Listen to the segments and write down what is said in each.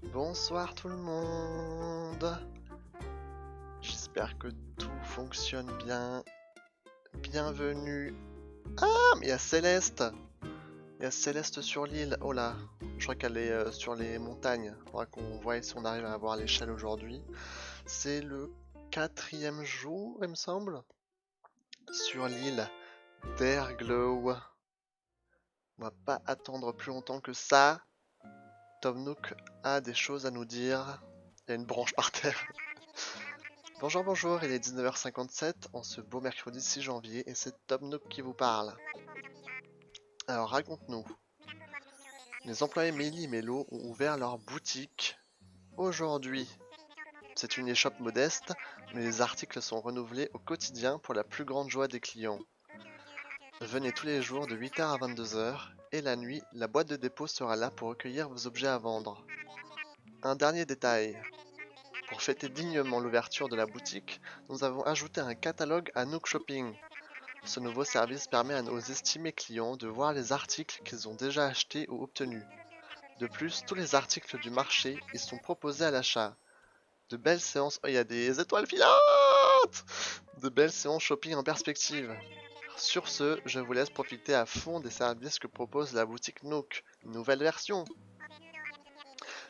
Bonsoir tout le monde. J'espère que tout fonctionne bien. Bienvenue. Ah, mais il y a Céleste. Il y a Céleste sur l'île. Oh là, je crois qu'elle est sur les montagnes. Faudra qu'on voie si on arrive à avoir l'échelle aujourd'hui. C'est le 4e jour, il me semble, sur l'île d'Airglow. On va pas attendre plus longtemps que ça. Tom Nook a des choses à nous dire. Il y a une branche par terre. Bonjour, bonjour, il est 19h57 en ce beau mercredi 6 janvier et c'est Tom Nook qui vous parle. Alors raconte-nous. Les employés Mélie et Mélo ont ouvert leur boutique aujourd'hui. C'est une échoppe modeste, mais les articles sont renouvelés au quotidien pour la plus grande joie des clients. Venez tous les jours de 8h à 22h et la nuit, la boîte de dépôt sera là pour recueillir vos objets à vendre. Un dernier détail. Pour fêter dignement l'ouverture de la boutique, nous avons ajouté un catalogue à Nook Shopping. Ce nouveau service permet à nos estimés clients de voir les articles qu'ils ont déjà achetés ou obtenus. De plus, tous les articles du marché y sont proposés à l'achat. De belles séances... Oh, il y a des étoiles filantes! De belles séances shopping en perspective. Sur ce, je vous laisse profiter à fond des services que propose la boutique Nook. Une nouvelle version.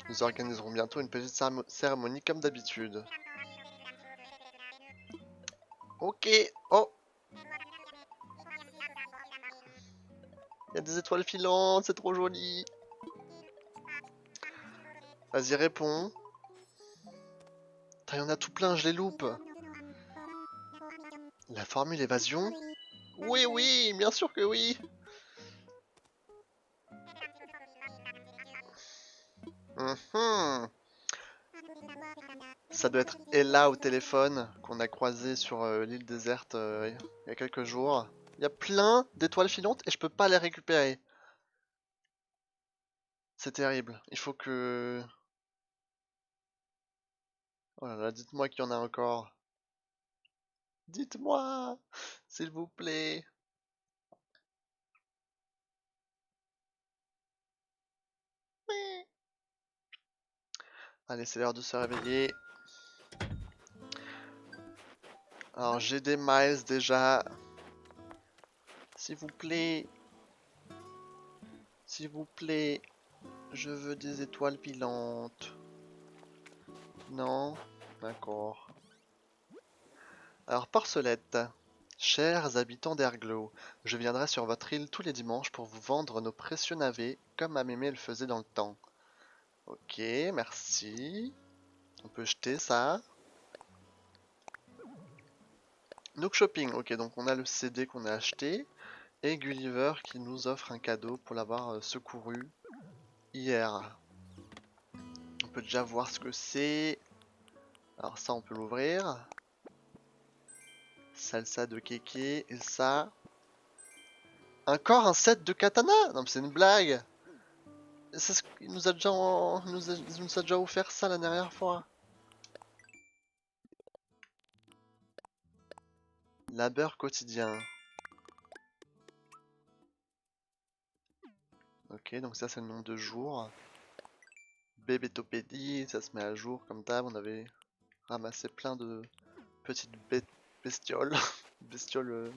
Nous organiserons bientôt une petite cérémonie comme d'habitude. Ok. Oh, il y a des étoiles filantes, c'est trop joli. Vas-y, réponds. Il y en a tout plein, je les loupe. La formule évasion? Oui, oui, bien sûr que oui. Mhm. Ça doit être Ella au téléphone qu'on a croisé sur l'île déserte il y a quelques jours. Il y a plein d'étoiles filantes et je peux pas les récupérer. C'est terrible. Il faut que... Oh là là, dites-moi qu'il y en a encore. Dites-moi, s'il vous plaît. Allez, c'est l'heure de se réveiller. Alors, j'ai des miles déjà. S'il vous plaît. S'il vous plaît. Je veux des étoiles filantes. Non? D'accord. Alors, Porcelette. Chers habitants d'Airglow, je viendrai sur votre île tous les dimanches pour vous vendre nos précieux navets, comme ma mémé le faisait dans le temps. Ok, merci. On peut jeter ça. Nook Shopping, ok, donc on a le CD qu'on a acheté. Et Gulliver qui nous offre un cadeau pour l'avoir secouru hier. On peut déjà voir ce que c'est. Alors ça, on peut l'ouvrir. Salsa de kéké, et ça... Encore un set de katana? Non mais c'est une blague. Il nous a déjà il nous a déjà offert ça la dernière fois. Labeur quotidien. Ok, donc ça c'est le nombre de jours. Bébétopédie, ça se met à jour comme d'hab. On avait ramassé plein de petites bestioles. Bestioles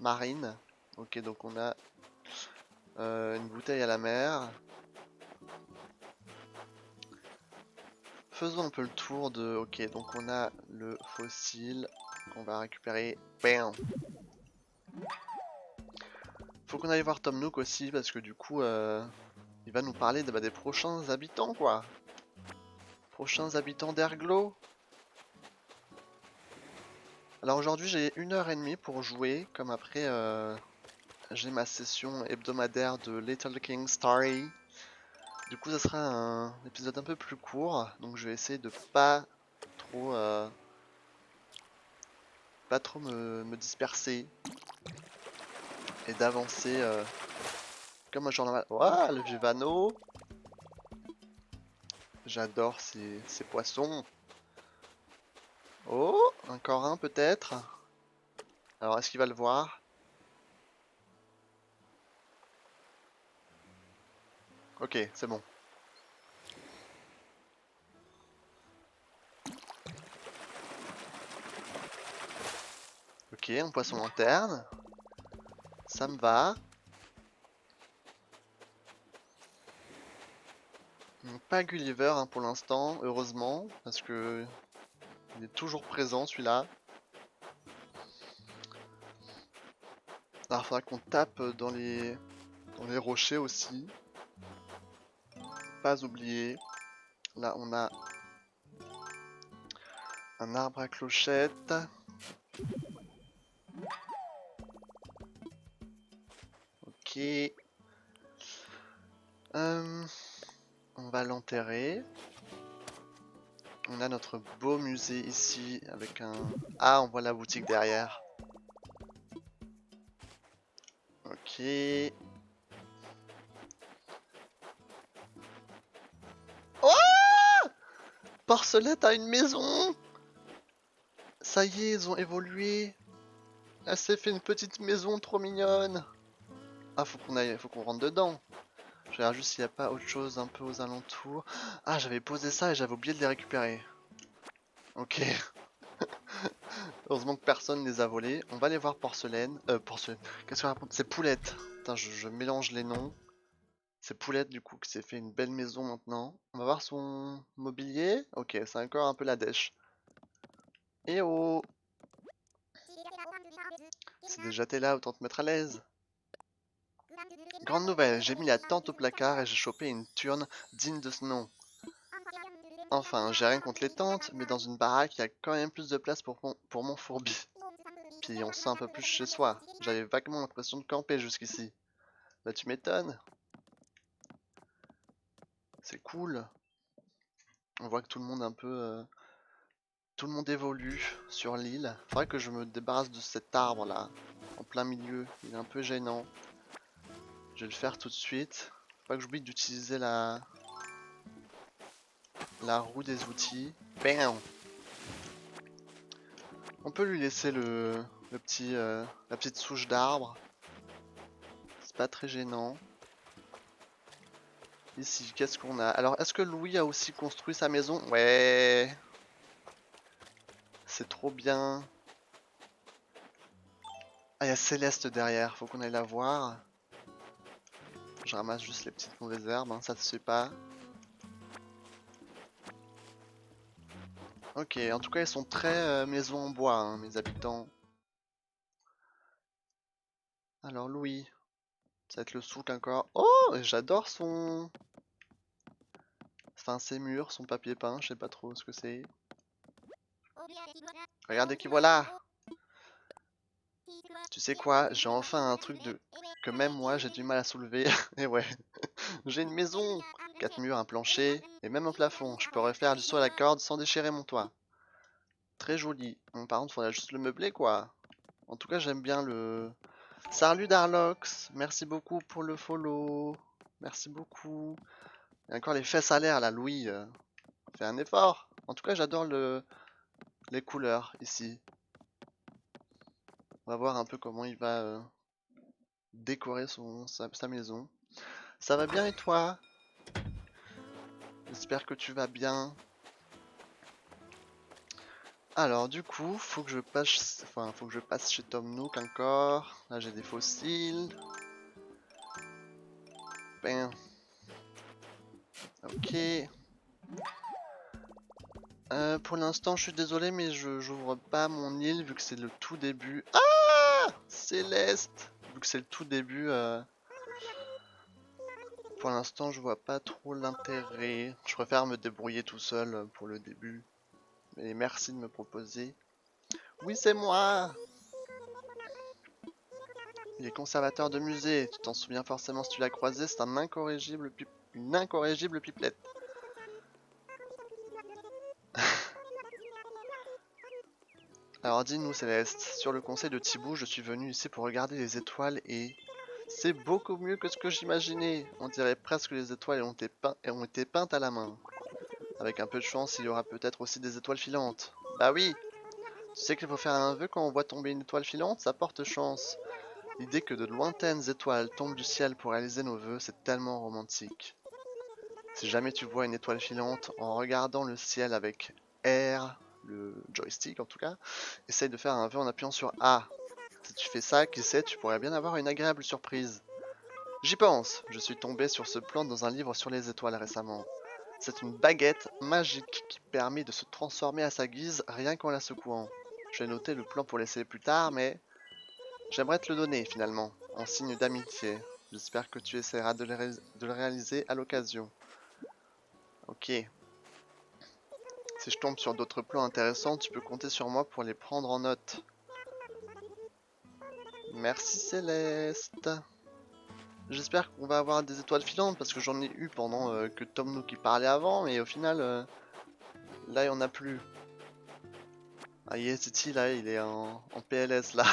marines. Ok, donc on a une bouteille à la mer. Faisons un peu le tour de... Ok, donc on a le fossile qu'on va récupérer. Bam! Faut qu'on aille voir Tom Nook aussi parce que du coup, il va nous parler des prochains habitants quoi. Prochains habitants d'Airglow. Alors aujourd'hui j'ai 1h30 pour jouer, comme après j'ai ma session hebdomadaire de Little King Story. Du coup ça sera un épisode un peu plus court, donc je vais essayer de trop, pas trop me disperser et d'avancer comme un journal. Ouah, le Vivano! J'adore ces poissons. Oh, encore un peut-être. Alors est-ce qu'il va le voir? Ok, c'est bon. Ok, un poisson lanterne. Ça me va. Donc, pas Gulliver hein, pour l'instant, heureusement, parce que il est toujours présent celui-là. Alors, il faudra qu'on tape dans les rochers aussi. Pas oublier. Là, on a un arbre à clochette. Ok. On va l'enterrer. On a notre beau musée ici avec un... Ah, on voit la boutique derrière. Ok. Oh! Porcelette a une maison! Ça y est, ils ont évolué. Elle s'est fait une petite maison trop mignonne. Ah, faut qu'on rentre dedans. Je regarde juste s'il n'y a pas autre chose un peu aux alentours. Ah, j'avais posé ça et j'avais oublié de les récupérer. Ok. Heureusement que personne ne les a volés. On va aller voir Porcelaine. Porcelaine. Qu'est-ce qu'on raconte? C'est Poulette. Putain, je mélange les noms. C'est Poulette du coup qui s'est fait une belle maison maintenant. On va voir son mobilier. Ok, c'est encore un peu la dèche. Eh oh! C'est déjà t'es là, autant te mettre à l'aise. Grande nouvelle, j'ai mis la tente au placard et j'ai chopé une turne digne de ce nom. Enfin, j'ai rien contre les tentes, mais dans une baraque, il y a quand même plus de place pour mon fourbi. Puis on se sent un peu plus chez soi. J'avais vaguement l'impression de camper jusqu'ici. Bah tu m'étonnes. C'est cool. On voit que tout le monde un peu... tout le monde évolue sur l'île. Faudrait que je me débarrasse de cet arbre là, en plein milieu. Il est un peu gênant. Je vais le faire tout de suite. Faut pas que j'oublie d'utiliser la roue des outils. Bam! On peut lui laisser le petit, la petite souche d'arbre. C'est pas très gênant. Ici, qu'est-ce qu'on a? Alors, est-ce que Louis a aussi construit sa maison? Ouais! C'est trop bien. Ah, il y a Céleste derrière, faut qu'on aille la voir. Je ramasse juste les petites mauvaises herbes, hein, ça se fait pas. Ok, en tout cas, ils sont très maison en bois, hein, mes habitants. Alors, Louis, ça va être le souk encore. Oh, j'adore son... Enfin, ses murs, son papier peint, je sais pas trop ce que c'est. Regardez qui voilà! Tu sais quoi, j'ai enfin un truc que même moi j'ai du mal à soulever. Et ouais, j'ai une maison, 4 murs, un plancher et même un plafond. Je peux refaire du saut à la corde sans déchirer mon toit. Très joli. Bon, par contre, faudrait juste le meubler quoi. En tout cas, j'aime bien le... Salut Darlox, merci beaucoup pour le follow. Merci beaucoup. Il y a encore les fesses à l'air là, Louis. Fais un effort. En tout cas, j'adore les couleurs ici. On va voir un peu comment il va décorer sa maison. Ça va bien et toi? J'espère que tu vas bien. Alors du coup, faut que je passe chez Tom Nook encore. Là j'ai des fossiles. Ben. Ok. Pour l'instant, je suis désolé, mais je j'ouvre pas mon île vu que c'est le tout début. Ah! Céleste! Vu que c'est le tout début, pour l'instant, je vois pas trop l'intérêt. Je préfère me débrouiller tout seul pour le début. Mais merci de me proposer. Oui, c'est moi! Il est conservateur de musée. Tu t'en souviens forcément si tu l'as croisé. C'est une incorrigible pipelette. Alors dis-nous Céleste, sur le conseil de Thibaut, je suis venu ici pour regarder les étoiles et... C'est beaucoup mieux que ce que j'imaginais. On dirait presque que les étoiles ont été peintes à la main. Avec un peu de chance, il y aura peut-être aussi des étoiles filantes. Bah oui! Tu sais qu'il faut faire un vœu quand on voit tomber une étoile filante, ça porte chance. L'idée que de lointaines étoiles tombent du ciel pour réaliser nos vœux, c'est tellement romantique. Si jamais tu vois une étoile filante, en regardant le ciel avec air, le joystick en tout cas. Essaye de faire un vœu en appuyant sur A. Si tu fais ça, qui sait, tu pourrais bien avoir une agréable surprise. J'y pense, je suis tombé sur ce plan dans un livre sur les étoiles récemment. C'est une baguette magique qui permet de se transformer à sa guise rien qu'en la secouant. Je vais noter le plan pour l'essayer plus tard, mais j'aimerais te le donner finalement, en signe d'amitié. J'espère que tu essaieras de le réaliser à l'occasion. Ok. Si je tombe sur d'autres plans intéressants, tu peux compter sur moi pour les prendre en note. Merci Céleste. J'espère qu'on va avoir des étoiles filantes parce que j'en ai eu pendant que Tom Nook y parlait avant, mais au final, là il n'y en a plus. Ah Yetiti là, il est en PLS là.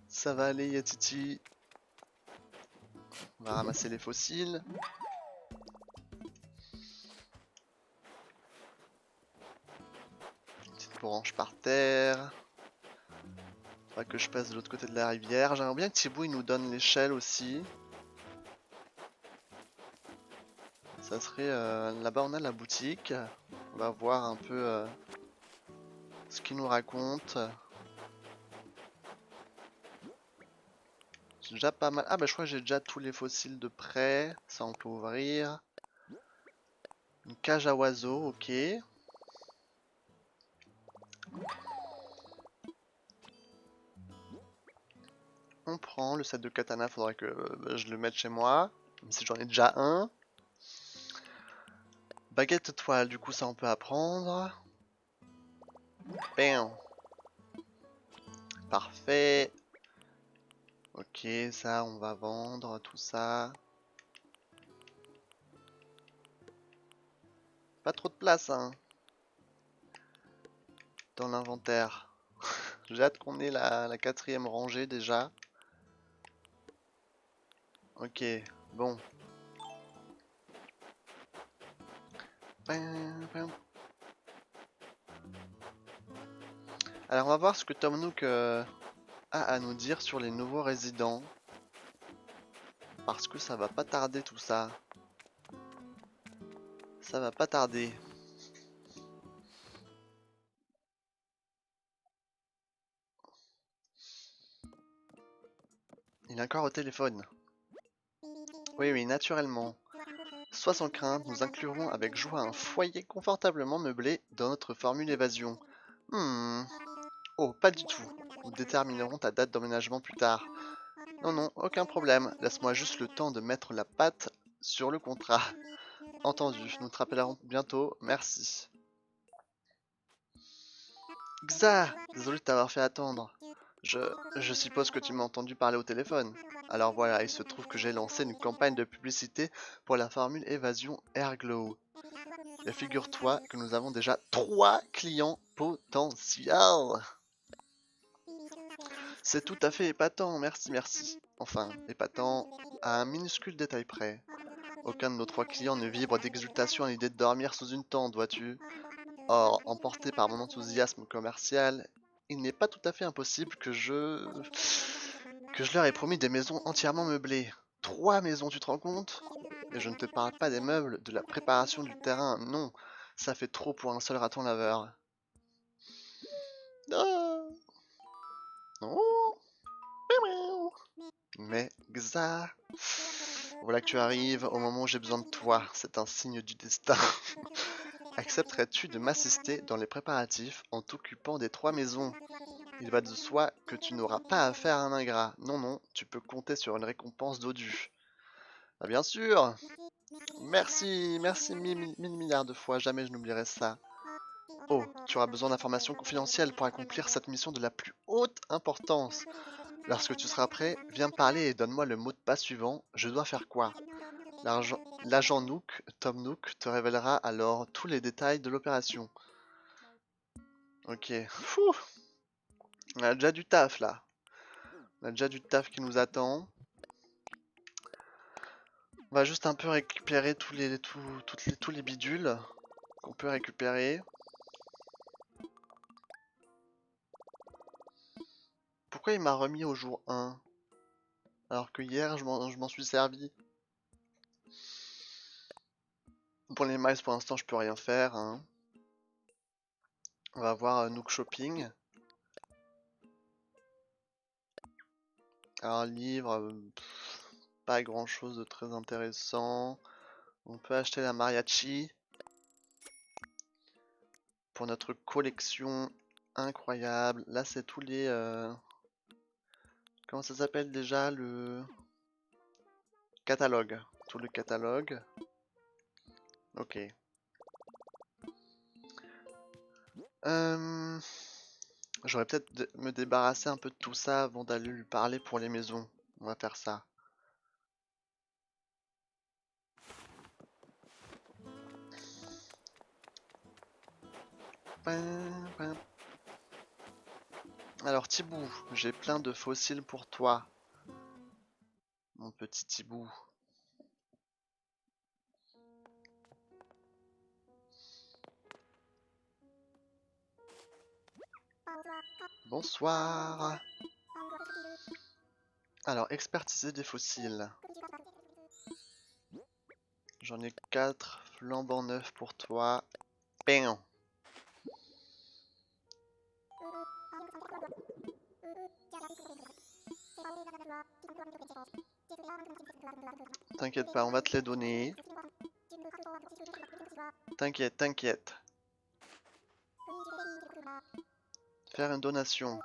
Ça va aller Yetiti. On va ramasser les fossiles. Petite branche par terre. Faudra que je passe de l'autre côté de la rivière. J'aimerais bien que Thibaut il nous donne l'échelle aussi. Ça serait... là-bas on a la boutique. On va voir un peu ce qu'il nous raconte. C'est déjà pas mal. Ah bah je crois que j'ai déjà tous les fossiles de près. Ça on peut ouvrir. Une cage à oiseaux, ok. On prend le set de katana, faudrait que je le mette chez moi. Même si j'en ai déjà un. Baguette toile, du coup ça on peut apprendre. Bam. Parfait. Ok, ça on va vendre, tout ça. Pas trop de place hein. Dans l'inventaire. J'ai hâte qu'on ait la quatrième rangée déjà. Ok, bon. Alors on va voir ce que Tom Nook a à nous dire sur les nouveaux résidents. Parce que ça va pas tarder tout ça. Ça va pas tarder. Il est encore au téléphone. Oui, oui, naturellement. Sois sans crainte, nous inclurons avec joie un foyer confortablement meublé dans notre formule évasion. Oh, pas du tout. Nous déterminerons ta date d'emménagement plus tard. Non, non, aucun problème. Laisse-moi juste le temps de mettre la patte sur le contrat. Entendu, nous te rappellerons bientôt. Merci. Xa! Désolé de t'avoir fait attendre. Je suppose que tu m'as entendu parler au téléphone. Alors voilà, il se trouve que j'ai lancé une campagne de publicité pour la formule évasion Airglow. Et figure-toi que nous avons déjà 3 clients potentiels. C'est tout à fait épatant, merci, merci. Enfin, épatant à un minuscule détail près. Aucun de nos 3 clients ne vibre d'exultation à l'idée de dormir sous une tente, vois-tu. Or, emporté par mon enthousiasme commercial, il n'est pas tout à fait impossible que je leur ai promis des maisons entièrement meublées. 3 maisons, tu te rends compte? Et je ne te parle pas des meubles, de la préparation du terrain, non. Ça fait trop pour un seul raton laveur. Oh. Oh. Mais Xa, voilà que tu arrives au moment où j'ai besoin de toi. C'est un signe du destin. Accepterais-tu de m'assister dans les préparatifs en t'occupant des 3 maisons? Il va de soi que tu n'auras pas à faire un ingrat. Non, non, tu peux compter sur une récompense dodue. Ah, bien sûr. Merci, merci mille milliards de fois, jamais je n'oublierai ça. Oh, tu auras besoin d'informations confidentielles pour accomplir cette mission de la plus haute importance. Lorsque tu seras prêt, viens me parler et donne-moi le mot de passe suivant. Je dois faire quoi? L'agent Nook, Tom Nook, te révélera alors tous les détails de l'opération. Ok. Fouh. On a déjà du taf là. On a déjà du taf qui nous attend. On va juste un peu récupérer tous les bidules qu'on peut récupérer. Pourquoi il m'a remis au jour 1? Alors que hier je m'en suis servi. Pour les miles pour l'instant je peux rien faire. Hein. On va voir Nook Shopping. Un livre, pas grand chose de très intéressant. On peut acheter la mariachi pour notre collection incroyable. Là, c'est tous les... Comment ça s'appelle déjà? Le catalogue. Tout le catalogue. Ok. J'aurais peut-être me débarrasser un peu de tout ça avant d'aller lui parler pour les maisons. On va faire ça. Alors Thibou, j'ai plein de fossiles pour toi. Mon petit Thibou. Bonsoir. Alors, expertiser des fossiles. J'en ai 4 flambant neufs pour toi. Bam. T'inquiète pas, on va te les donner. T'inquiète, t'inquiète. Faire une donation.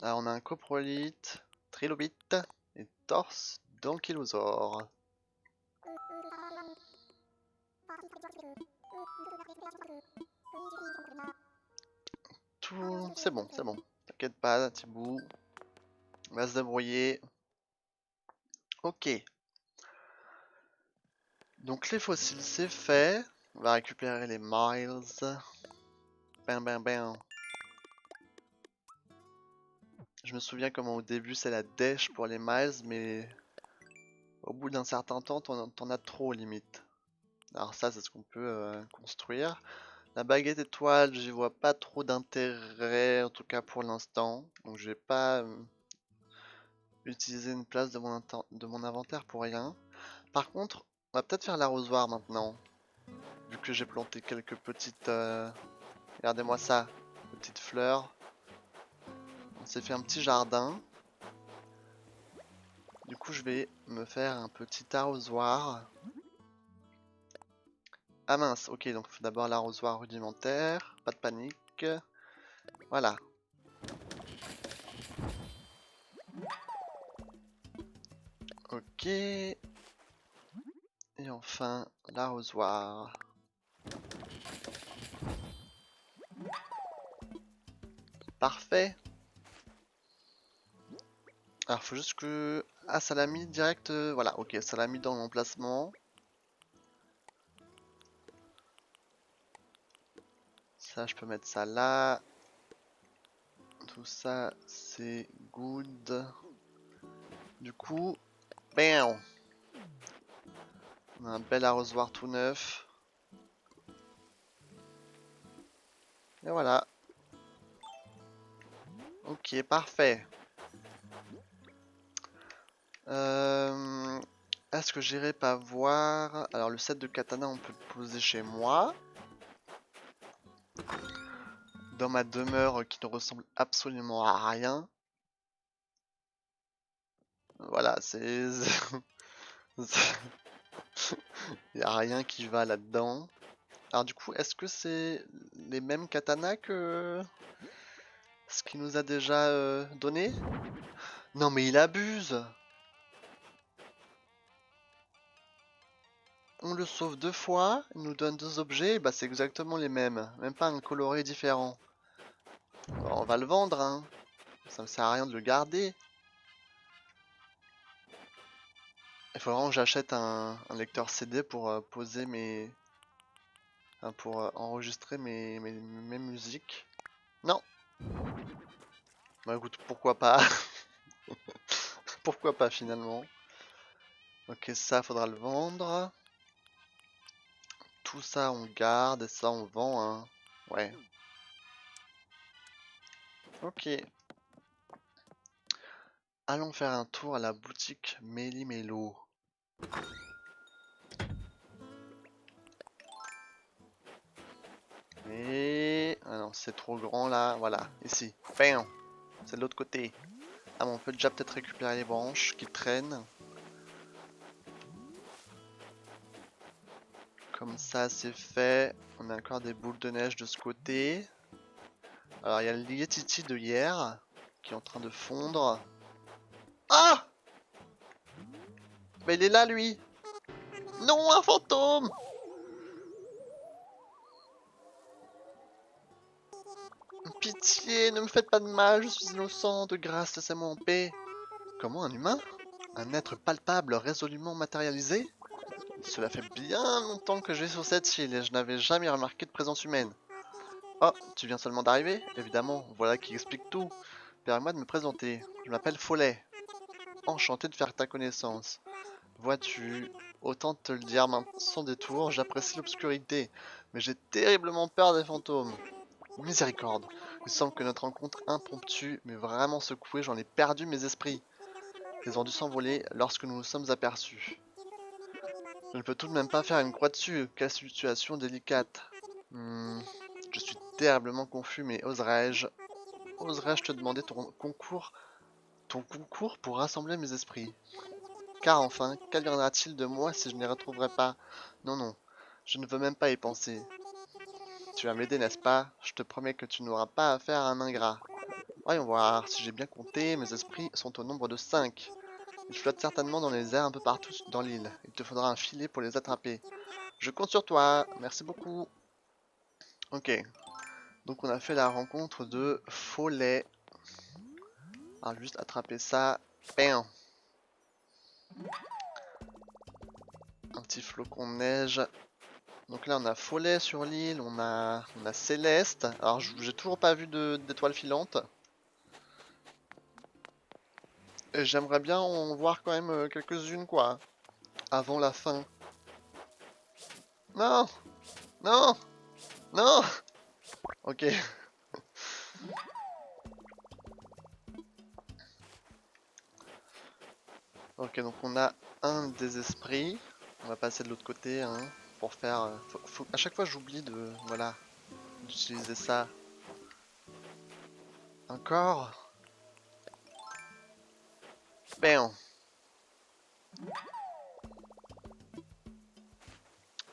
Ah, on a un coprolite, trilobite et torse d'ankylosaure. Tout... C'est bon, c'est bon. T'inquiète pas, Thibou. On va se débrouiller. Ok. Donc les fossiles, c'est fait. On va récupérer les miles. Bam, bam, bam. Je me souviens comment au début c'est la dèche pour les miles, mais au bout d'un certain temps, t'en as trop limite. Alors ça, c'est ce qu'on peut construire. La baguette étoile, j'y vois pas trop d'intérêt, en tout cas pour l'instant. Donc je vais pas utiliser une place de mon inventaire pour rien. Par contre, on va peut-être faire l'arrosoir maintenant. Vu que j'ai planté quelques petites... Regardez-moi ça, petites fleurs. On s'est fait un petit jardin. Du coup, je vais me faire un petit arrosoir. Ah mince, ok, donc il faut d'abord l'arrosoir rudimentaire. Pas de panique. Voilà. Ok. Et enfin, l'arrosoir. Parfait. Alors, faut juste que... Ah, ça l'a mis direct... Voilà, ok, ça l'a mis dans l'emplacement. Ça, je peux mettre ça là. Tout ça, c'est good. Du coup, bam! On a un bel arrosoir tout neuf. Et voilà. Ok, parfait. Est-ce que j'irai pas voir... Alors, le set de katana, on peut le poser chez moi. Dans ma demeure qui ne ressemble absolument à rien. Voilà, c'est... Il n'y a rien qui va là-dedans. Alors du coup, est-ce que c'est les mêmes katanas que ce qu'il nous a déjà donné? Non mais il abuse! On le sauve 2 fois, il nous donne 2 objets, bah c'est exactement les mêmes. Même pas un coloré différent. Bon, on va le vendre, hein. Ça me sert à rien de le garder. Il faut vraiment que j'achète un lecteur CD pour poser mes... Enfin, pour enregistrer mes musiques. Non! Bah écoute, pourquoi pas? Pourquoi pas finalement? Ok, ça faudra le vendre. Tout ça on garde et ça on vend, hein. Ouais. Ok. Allons faire un tour à la boutique Méli-Mélo. Et... Ah non, c'est trop grand là. Voilà, ici. Bam! C'est de l'autre côté. Ah bon, on peut déjà peut-être récupérer les branches qui traînent. Comme ça, c'est fait. On a encore des boules de neige de ce côté. Alors, il y a le Yetiti de hier qui est en train de fondre. Ah! Mais il est là, lui! Non, un fantôme! Pitié, ne me faites pas de mal, je suis innocent, de grâce, laissez-moi en paix. Comment, un humain? Un être palpable, résolument matérialisé? Cela fait bien longtemps que je vais sur cette île et je n'avais jamais remarqué de présence humaine. Oh, tu viens seulement d'arriver? Évidemment, voilà qui explique tout. Permets-moi de me présenter. Je m'appelle Follet. Enchanté de faire ta connaissance. Vois-tu, autant te le dire sans détour, j'apprécie l'obscurité, mais j'ai terriblement peur des fantômes. Miséricorde, il semble que notre rencontre impromptue m'ait vraiment secoué, j'en ai perdu mes esprits. Ils ont dû s'envoler lorsque nous nous sommes aperçus. Je ne peux tout de même pas faire une croix dessus, quelle situation délicate. Je suis terriblement confus, mais oserais-je te demander ton concours pour rassembler mes esprits? Car enfin, qu'adviendra-t-il de moi si je ne les retrouverai pas? Non, non, je ne veux même pas y penser. Tu vas m'aider, n'est-ce pas? Je te promets que tu n'auras pas affaire à un ingrat. Voyons voir, si j'ai bien compté, mes esprits sont au nombre de 5. Ils flottent certainement dans les airs un peu partout dans l'île. Il te faudra un filet pour les attraper. Je compte sur toi, merci beaucoup. Ok, donc on a fait la rencontre de Follet. Alors juste attraper ça. Bam! Un petit flocon de neige. Donc là on a Follet sur l'île, on a Céleste. Alors j'ai toujours pas vu d'étoiles filantes. Et j'aimerais bien en voir quand même quelques-unes quoi. Avant la fin. Non! Non! Non! Ok. Ok, donc on a un des esprits. On va passer de l'autre côté hein, pour faire... à chaque fois j'oublie de... Voilà. D'utiliser ça. Encore. Bam.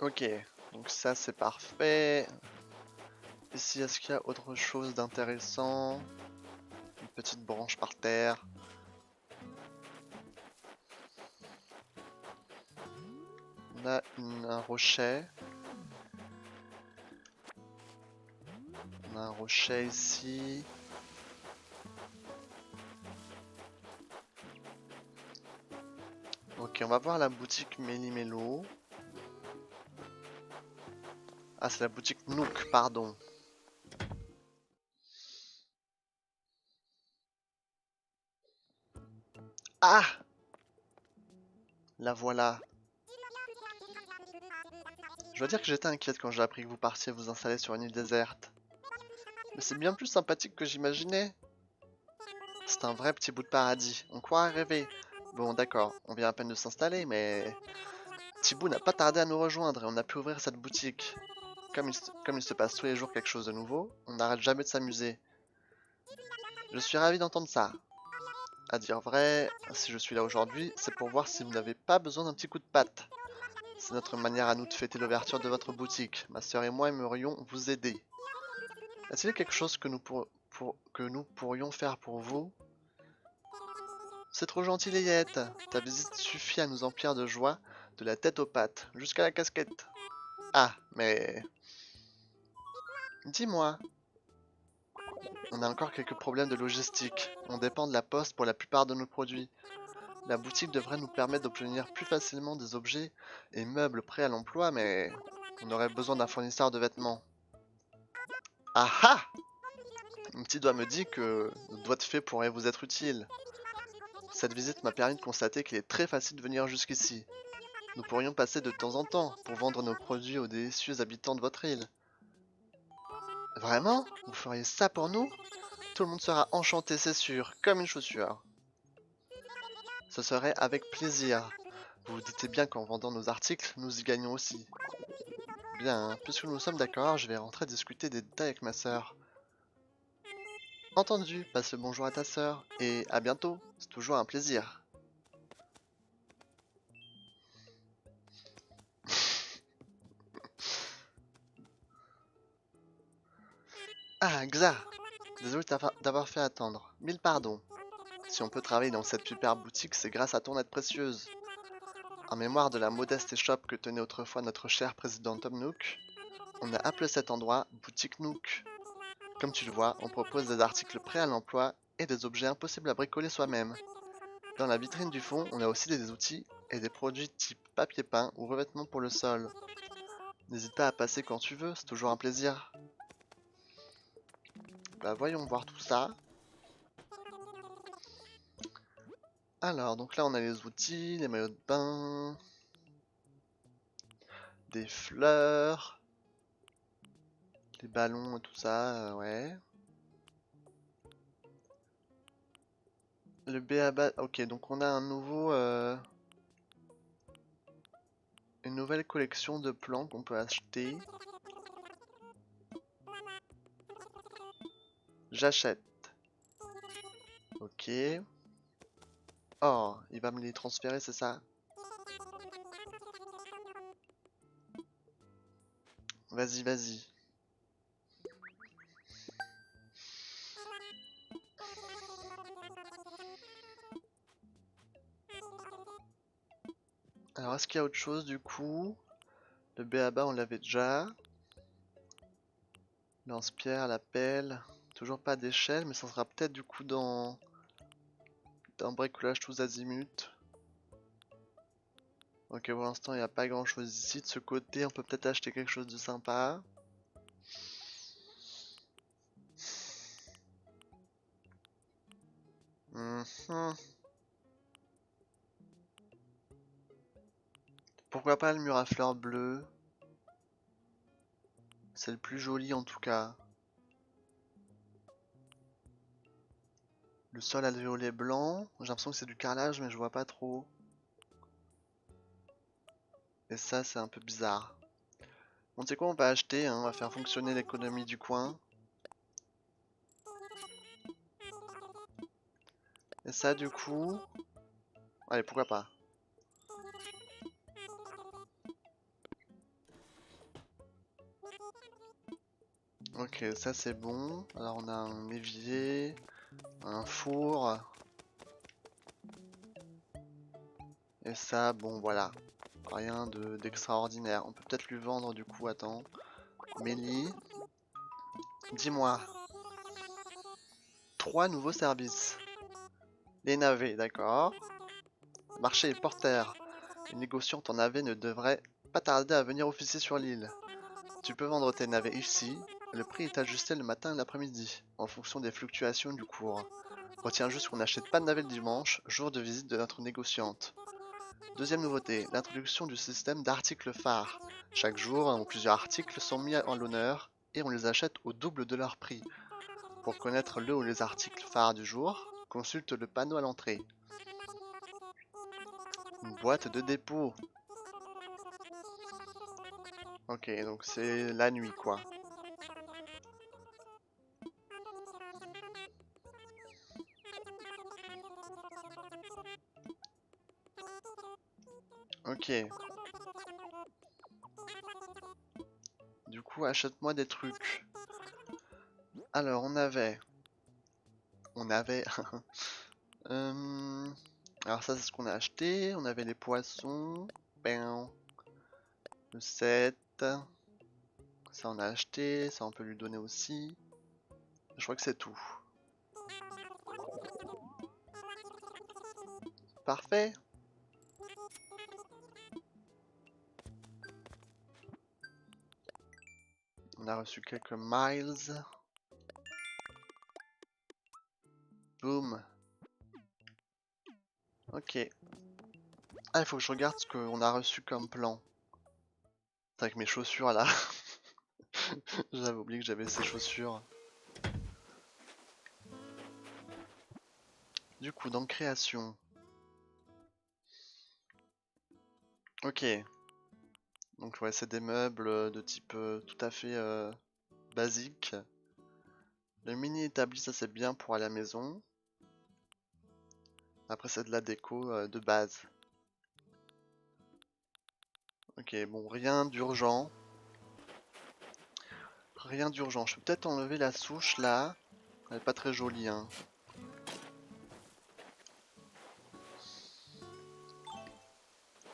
Ok, donc ça c'est parfait. Ici, est-ce qu'il y a autre chose d'intéressant? Une petite branche par terre. On a un rocher. On a un rocher ici. Ok, on va voir la boutique Méli-Mélo. Ah, c'est la boutique Nook, pardon. Ah! La voilà. Je dois dire que j'étais inquiète quand j'ai appris que vous partiez vous installer sur une île déserte. Mais c'est bien plus sympathique que j'imaginais. C'est un vrai petit bout de paradis. On croirait rêver. Bon, d'accord, on vient à peine de s'installer, mais... Thibaut n'a pas tardé à nous rejoindre et on a pu ouvrir cette boutique. Comme il se passe tous les jours quelque chose de nouveau, on n'arrête jamais de s'amuser. Je suis ravi d'entendre ça. À dire vrai, si je suis là aujourd'hui, c'est pour voir si vous n'avez pas besoin d'un petit coup de patte. C'est notre manière à nous de fêter l'ouverture de votre boutique. Ma sœur et moi aimerions vous aider. Est-il quelque chose que nous pourrions faire pour vous? C'est trop gentil, Layette. Ta visite suffit à nous emplir de joie, de la tête aux pattes, jusqu'à la casquette. Ah, mais... Dis-moi. On a encore quelques problèmes de logistique. On dépend de la poste pour la plupart de nos produits. La boutique devrait nous permettre d'obtenir plus facilement des objets et meubles prêts à l'emploi, mais on aurait besoin d'un fournisseur de vêtements. Ah ah! Mon petit doigt me dit que notre doigt de fée pourrait vous être utile. Cette visite m'a permis de constater qu'il est très facile de venir jusqu'ici. Nous pourrions passer de temps en temps pour vendre nos produits aux délicieux habitants de votre île. Vraiment? Vous feriez ça pour nous? Tout le monde sera enchanté, c'est sûr, comme une chaussure. Ce serait avec plaisir. Vous vous doutez bien qu'en vendant nos articles, nous y gagnons aussi. Bien, puisque nous sommes d'accord, je vais rentrer discuter des détails avec ma sœur. Entendu, passe le bonjour à ta sœur, et à bientôt, c'est toujours un plaisir. Ah, Xa! Désolé d'avoir fait attendre. Mille pardons. Si on peut travailler dans cette superbe boutique, c'est grâce à ton aide précieuse. En mémoire de la modeste échoppe que tenait autrefois notre cher président Tom Nook, on a appelé cet endroit Boutique Nook. Comme tu le vois, on propose des articles prêts à l'emploi et des objets impossibles à bricoler soi-même. Dans la vitrine du fond, on a aussi des outils et des produits type papier peint ou revêtement pour le sol. N'hésite pas à passer quand tu veux, c'est toujours un plaisir. Bah voyons voir tout ça. Alors, donc là on a les outils, les maillots de bain, des fleurs, les ballons et tout ça, ouais. Le B.A.B.A. Ok, donc on a un nouveau, une nouvelle collection de plans qu'on peut acheter. J'achète. Ok. Oh, il va me les transférer, c'est ça? Vas-y, vas-y. Alors, est-ce qu'il y a autre chose du coup? Le B.A.B.A. on l'avait déjà. Lance-pierre, la pelle. Toujours pas d'échelle, mais ça sera peut-être du coup dans bricolage tous azimuts. Ok, pour l'instant, il n'y a pas grand chose ici. De ce côté, on peut peut-être acheter quelque chose de sympa. Mhm. Pourquoi pas le mur à fleurs bleues? C'est le plus joli en tout cas. Le sol à violet blanc. J'ai l'impression que c'est du carrelage, mais je vois pas trop. Et ça, c'est un peu bizarre. Bon, tu sais quoi, on va acheter, hein, on va faire fonctionner l'économie du coin. Et ça, du coup... Allez, pourquoi pas. Ok, ça c'est bon. Alors on a un évier, un four. Et ça, bon voilà. Rien d'extraordinaire. On peut peut-être lui vendre du coup, attends. Mélie, dis-moi. 3 nouveaux services. Les navets, d'accord. Marché et porteur. Une négociante en navet ne devrait pas tarder à venir officier sur l'île. Tu peux vendre tes navets ici. Le prix est ajusté le matin et l'après-midi, en fonction des fluctuations du cours. Retiens juste qu'on n'achète pas de navet le dimanche, jour de visite de notre négociante. Deuxième nouveauté, l'introduction du système d'articles phares. Chaque jour, plusieurs articles sont mis en l'honneur et on les achète au double de leur prix. Pour connaître le ou les articles phares du jour, consulte le panneau à l'entrée. Une boîte de dépôt. Ok, donc c'est la nuit quoi. Ok. Du coup, achète-moi des trucs. Alors, on avait. Alors ça, c'est ce qu'on a acheté. On avait les poissons. Ben, le 7. Ça, on a acheté. Ça, on peut lui donner aussi. Je crois que c'est tout. Parfait. On a reçu quelques miles. Boom. Ok. Ah, il faut que je regarde ce qu'on a reçu comme plan. C'est avec mes chaussures là. J'avais oublié que j'avais ces chaussures. Du coup, dans création. Ok. Donc ouais, c'est des meubles de type tout à fait basique. Le mini établi, ça c'est bien pour à la maison. Après c'est de la déco de base. Ok, bon, rien d'urgent. Rien d'urgent. Je peux peut-être enlever la souche là. Elle est pas très jolie, hein.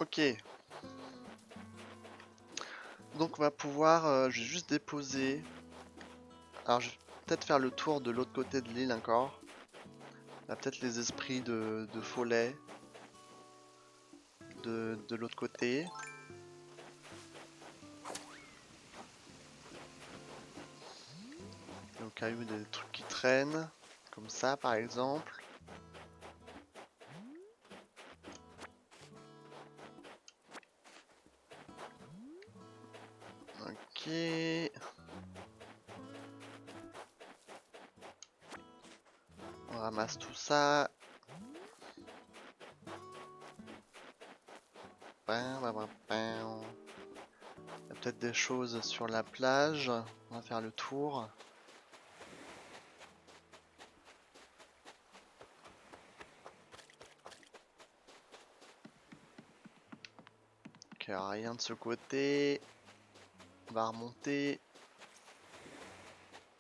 Ok. Donc on va pouvoir... je vais juste déposer... Alors je vais peut-être faire le tour de l'autre côté de l'île encore. Il y a peut-être les esprits de Follet. De l'autre côté. Et au cas où il y a des trucs qui traînent. Comme ça par exemple. Ok. On ramasse tout ça. Il y a peut-être des choses sur la plage. On va faire le tour. Ok, rien de ce côté. On va remonter.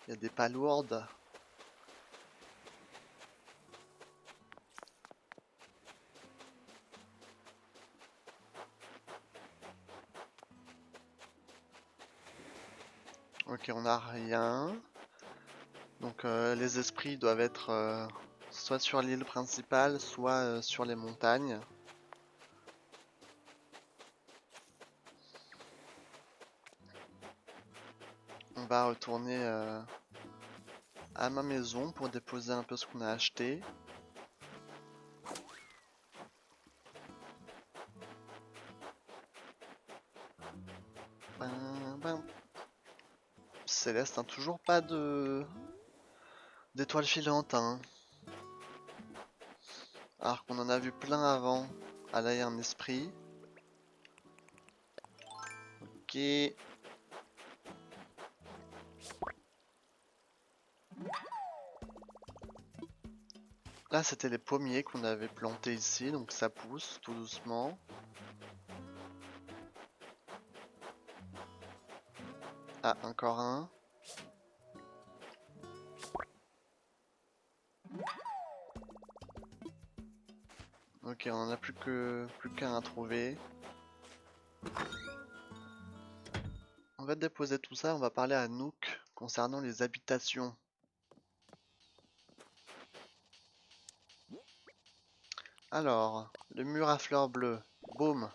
Il y a des palourdes. Ok, on n'a rien. Donc les esprits doivent être soit sur l'île principale, soit sur les montagnes. On va retourner à ma maison pour déposer un peu ce qu'on a acheté. Céleste, hein, toujours pas d'étoiles filantes, hein. Alors qu'on en a vu plein avant. Ah là, il y a un esprit. Ok. Là, c'était les pommiers qu'on avait plantés ici, donc ça pousse tout doucement. Ah, encore un. Ok, on en a plus qu'un à trouver. On va déposer tout ça, on va parler à Nook concernant les habitations. Alors, le mur à fleurs bleues, boum.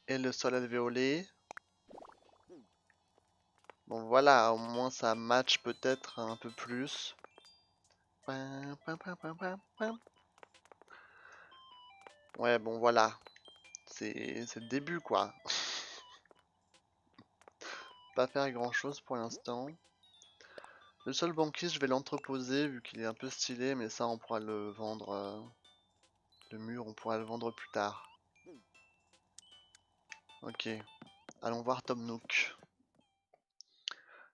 Et le sol alvéolé. Bon voilà, au moins ça match peut-être un peu plus. Ouais, bon voilà. C'est le début quoi. Pas faire grand chose pour l'instant. Le sol banquise, je vais l'entreposer vu qu'il est un peu stylé, mais ça on pourra le vendre. Le mur, on pourra le vendre plus tard. Ok, allons voir Tom Nook.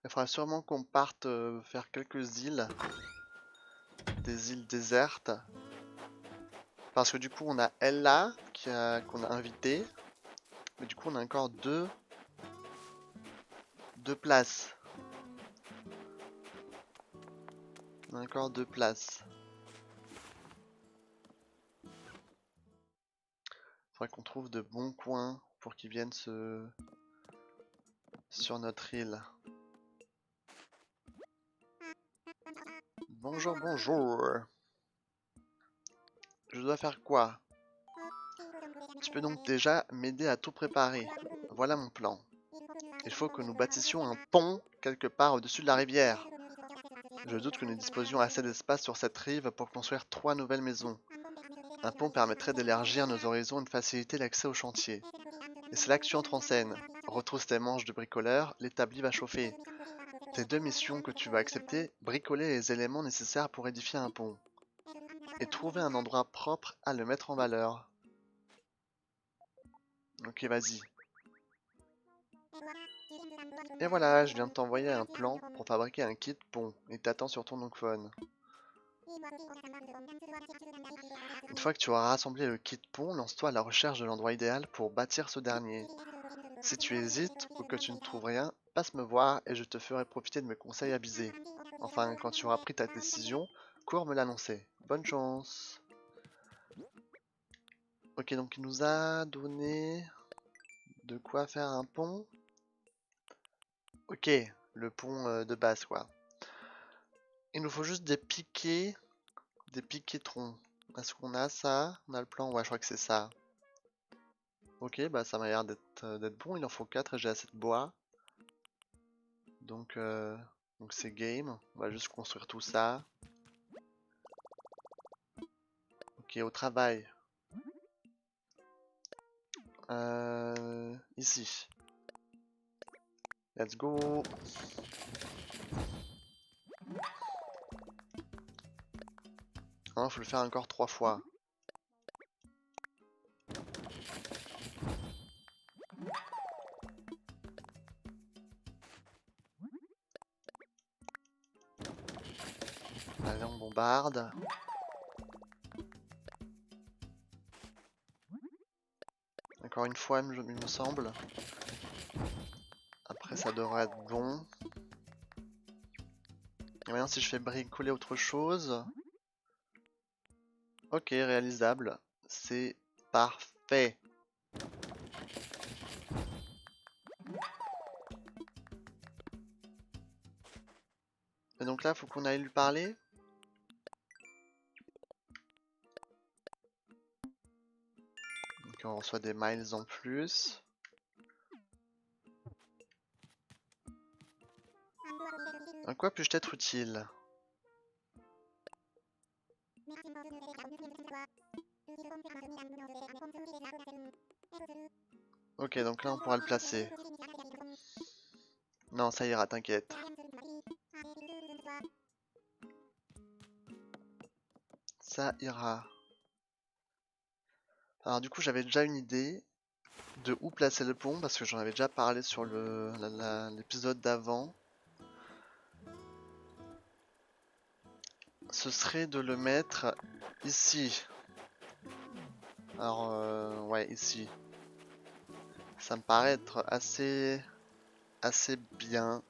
Il faudra sûrement qu'on parte faire quelques îles. Des îles désertes. Parce que du coup on a Ella qu'on a invité. Mais du coup on a encore deux places. On a encore 2 places. Faudrait qu'on trouve de bons coins pour qu'ils viennent sur notre île. Bonjour, bonjour. Je dois faire quoi? Tu peux donc déjà m'aider à tout préparer. Voilà mon plan. Il faut que nous bâtissions un pont quelque part au-dessus de la rivière. Je doute que nous disposions assez d'espace sur cette rive pour construire 3 nouvelles maisons. Un pont permettrait d'élargir nos horizons et de faciliter l'accès au chantier. Et c'est là que tu entres en scène. Retrousse tes manches de bricoleur, l'établi va chauffer. Tes 2 missions que tu vas accepter, bricoler les éléments nécessaires pour édifier un pont. Et trouver un endroit propre à le mettre en valeur. Ok, vas-y. Et voilà, je viens de t'envoyer un plan pour fabriquer un kit pont et t'attends sur ton phone. Une fois que tu auras rassemblé le kit pont, lance-toi à la recherche de l'endroit idéal pour bâtir ce dernier. Si tu hésites ou que tu ne trouves rien, passe me voir et je te ferai profiter de mes conseils avisés. Enfin, quand tu auras pris ta décision, cours me l'annoncer. Bonne chance. Ok, donc il nous a donné de quoi faire un pont. Ok, le pont de base quoi. Il nous faut juste des piquets-troncs. Est-ce qu'on a ça? On a le plan? Ouais, je crois que c'est ça. Ok, bah ça m'a l'air d'être bon. Il en faut 4 et j'ai assez de bois. Donc c'est game. On va juste construire tout ça. Ok, au travail. Ici. Let's go. Hein, faut le faire encore 3 fois. Allez, on bombarde. Encore une fois, il me semble. Après, ça devrait être bon. Et maintenant, si je fais bricoler autre chose. Ok, réalisable. C'est parfait. Et donc là, faut qu'on aille lui parler. Donc on reçoit des miles en plus. En quoi puis-je être utile? Ok, donc là on pourra le placer. Non, ça ira, t'inquiète. Ça ira. Alors du coup, j'avais déjà une idée de où placer le pont parce que j'en avais déjà parlé sur l'épisode d'avant. Ce serait de le mettre ici. Alors, ouais, ici. Ça me paraît être assez bien.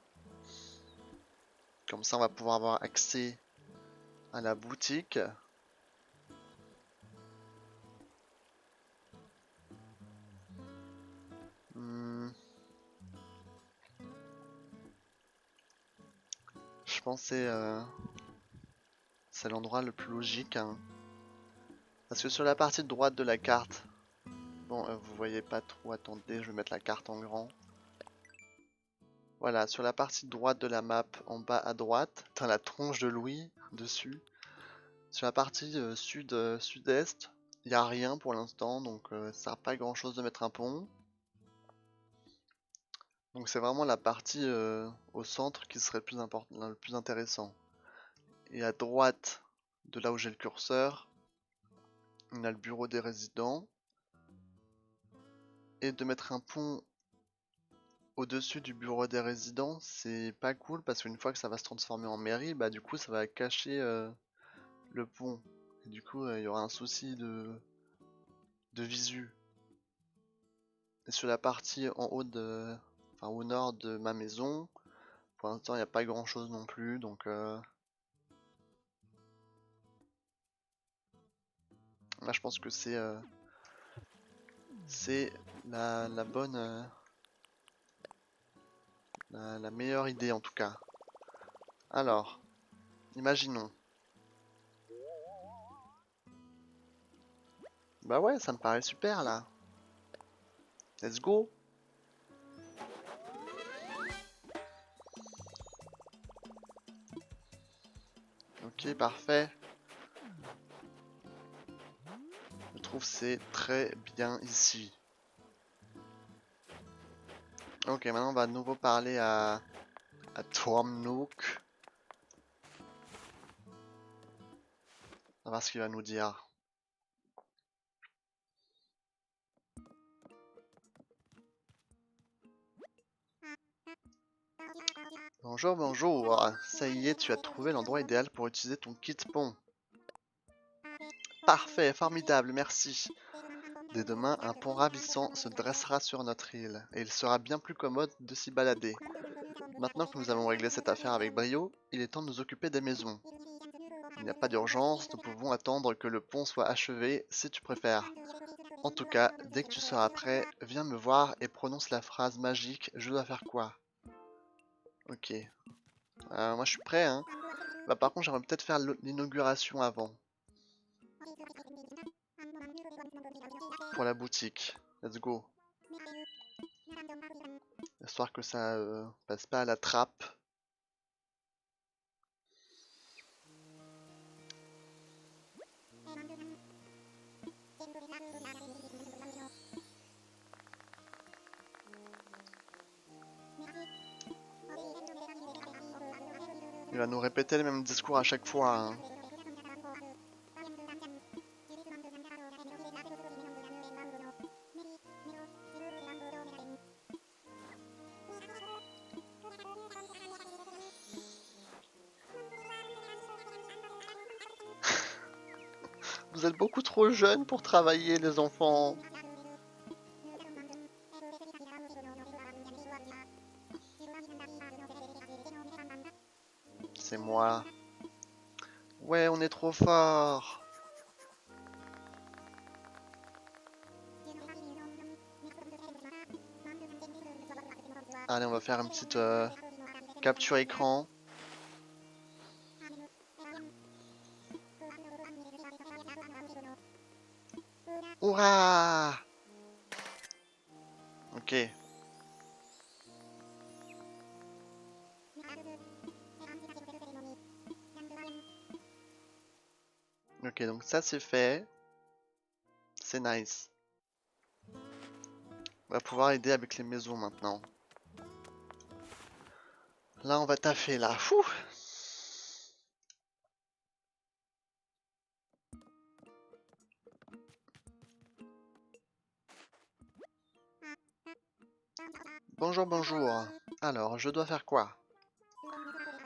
Comme ça, on va pouvoir avoir accès à la boutique. Hmm. Je pense que c'est l'endroit le plus logique, hein. Parce que sur la partie droite de la carte, bon, vous voyez pas trop, attendez, je vais mettre la carte en grand. Voilà, sur la partie droite de la map, en bas à droite, t'as la tronche de Louis dessus. Sur la partie sud-est, il n'y a rien pour l'instant, donc ça sert pas à grand chose de mettre un pont. Donc c'est vraiment la partie au centre qui serait le plus intéressant. Et à droite de là où j'ai le curseur, on a le bureau des résidents. Et de mettre un pont au-dessus du bureau des résidents, c'est pas cool parce qu'une fois que ça va se transformer en mairie, bah du coup ça va cacher le pont. Et du coup il y aura un souci de visu. Et sur la partie en haut enfin au nord de ma maison, pour l'instant il n'y a pas grand chose non plus, donc là je pense que c'est la bonne la meilleure idée en tout cas. Alors, imaginons. Bah ouais, ça me paraît super là. Let's go. Ok, parfait. Je trouve c'est très bien ici. Ok, maintenant on va de nouveau parler à Tom Nook. On va voir ce qu'il va nous dire. Bonjour, bonjour. Ça y est, tu as trouvé l'endroit idéal pour utiliser ton kit pont. Parfait, formidable, merci. Dès demain, un pont ravissant se dressera sur notre île, et il sera bien plus commode de s'y balader. Maintenant que nous avons réglé cette affaire avec brio, il est temps de nous occuper des maisons. Il n'y a pas d'urgence, nous pouvons attendre que le pont soit achevé, si tu préfères. En tout cas, dès que tu seras prêt, viens me voir et prononce la phrase magique « Je dois faire quoi ?» Ok. Moi je suis prêt, hein. Bah par contre j'aimerais peut-être faire l'inauguration avant. Pour la boutique. Let's go. Histoire que ça passe pas à la trappe. Il va nous répéter les mêmes discours à chaque fois, hein. Vous êtes beaucoup trop jeunes pour travailler, les enfants. C'est moi. Ouais, on est trop fort. Allez, on va faire une petite capture écran. Hurrah! Ok. Ok, donc ça c'est fait. C'est nice. On va pouvoir aider avec les maisons maintenant. Là, on va taffer là. Fouh! Bonjour, bonjour. Alors, je dois faire quoi?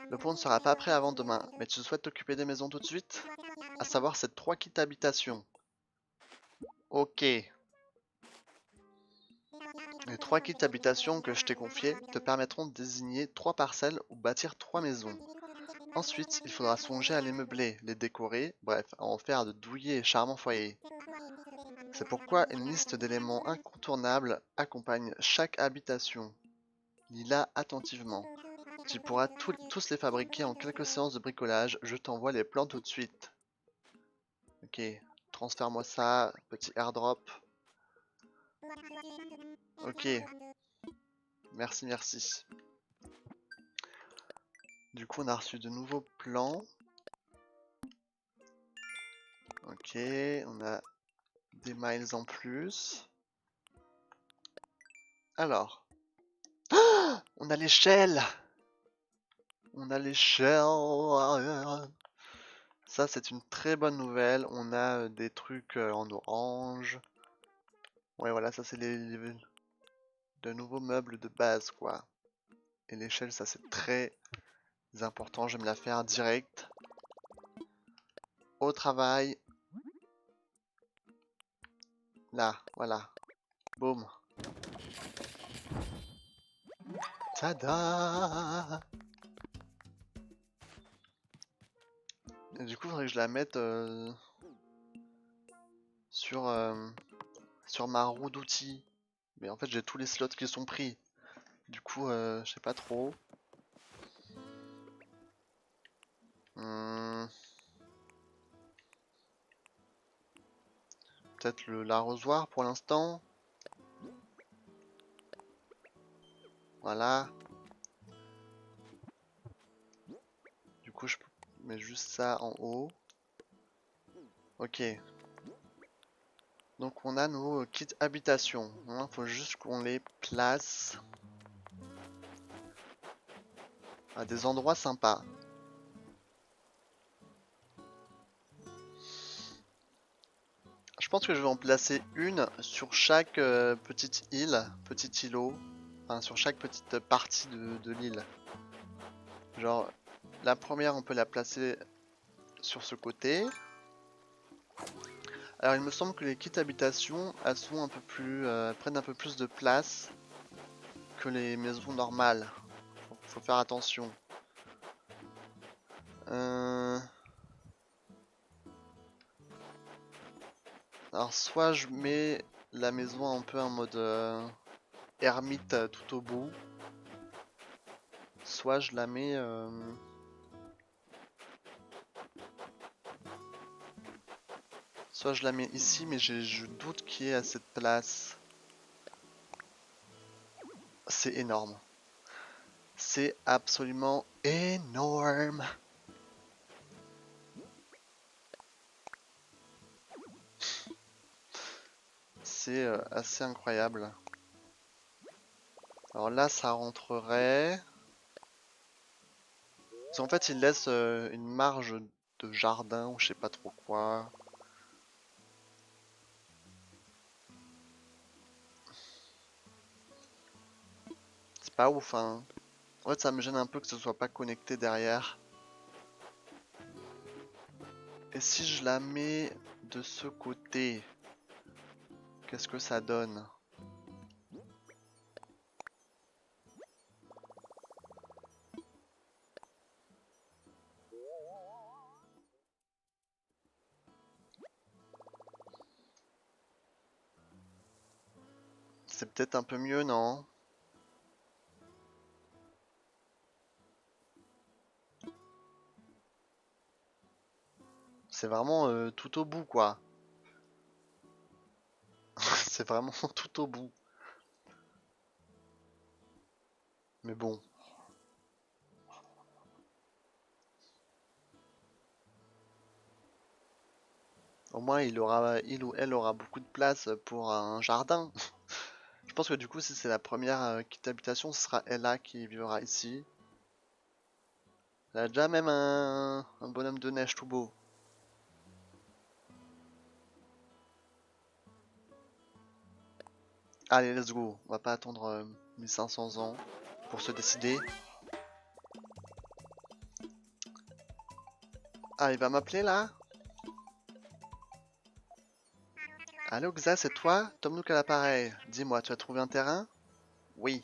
Le pont ne sera pas prêt avant demain, mais tu souhaites t'occuper des maisons tout de suite? À savoir ces 3 kits d'habitation. Ok. Les 3 kits d'habitation que je t'ai confiés te permettront de désigner 3 parcelles ou bâtir 3 maisons. Ensuite, il faudra songer à les meubler, les décorer, bref, à en faire de douillets et charmants foyers. C'est pourquoi une liste d'éléments incontournables accompagne chaque habitation. Lis-la attentivement. Tu pourras tous les fabriquer en quelques séances de bricolage, je t'envoie les plans tout de suite. Ok, transfère-moi ça, petit airdrop. Ok, merci, merci. Du coup, on a reçu de nouveaux plans. Ok, on a des miles en plus. Alors, on a l'échelle! On a l'échelle! Ça, c'est une très bonne nouvelle. On a des trucs en orange. Ouais, voilà, ça, c'est de nouveaux meubles de base, quoi. Et l'échelle, ça, c'est très important. Je vais me la faire direct. Au travail. Là, voilà. Boum. Tada! Et du coup, il faudrait que je la mette sur ma roue d'outils. Mais en fait, j'ai tous les slots qui sont pris. Du coup, je sais pas trop. Peut-être l'arrosoir pour l'instant. Voilà. Du coup, je mets juste ça en haut. Ok. Donc on a nos kits habitation. Il faut juste qu'on les place à des endroits sympas. Je pense que je vais en placer une sur chaque petite île, petit îlot. Enfin, sur chaque petite partie de l'île. Genre, la première, on peut la placer sur ce côté. Alors, il me semble que les kits habitation, elles sont un peu plus, elles prennent un peu plus de place que les maisons normales. Faut faire attention. Alors, soit je mets la maison un peu en mode ermite tout au bout, soit je la mets soit je la mets ici, mais je doute qu'il y ait assez de place. C'est énorme. C'est absolument énorme. C'est assez incroyable. Alors là, ça rentrerait. Parce qu'en fait, il laisse une marge de jardin ou je sais pas trop quoi. C'est pas ouf, hein. En fait, ça me gêne un peu que ce soit pas connecté derrière. Et si je la mets de ce côté, qu'est-ce que ça donne? C'est peut-être un peu mieux, non? C'est vraiment tout au bout, quoi. C'est vraiment tout au bout. Mais bon. Au moins, il ou elle aura beaucoup de place pour un jardin. Je pense que du coup, si c'est la première kit habitation, ce sera Ella qui vivra ici. Elle a déjà même un bonhomme de neige tout beau. Allez, let's go. On va pas attendre 1500 ans pour se décider. Ah, il va m'appeler là? Allô, Xa, c'est toi? Tom-Nook à l'appareil. Dis-moi, tu as trouvé un terrain? Oui.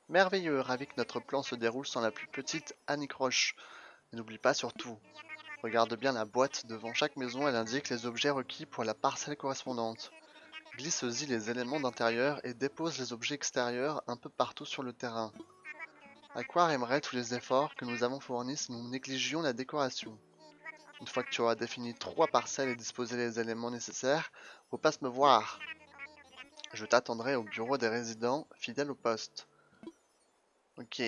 Merveilleux, ravi que notre plan se déroule sans la plus petite anicroche. Et n'oublie pas surtout, regarde bien la boîte devant chaque maison, elle indique les objets requis pour la parcelle correspondante. Glisse-y les éléments d'intérieur et dépose les objets extérieurs un peu partout sur le terrain. Aquar aimerait tous les efforts que nous avons fournis si nous négligions la décoration. Une fois que tu auras défini 3 parcelles et disposé les éléments nécessaires, repasse me voir. Je t'attendrai au bureau des résidents, fidèle au poste. Ok.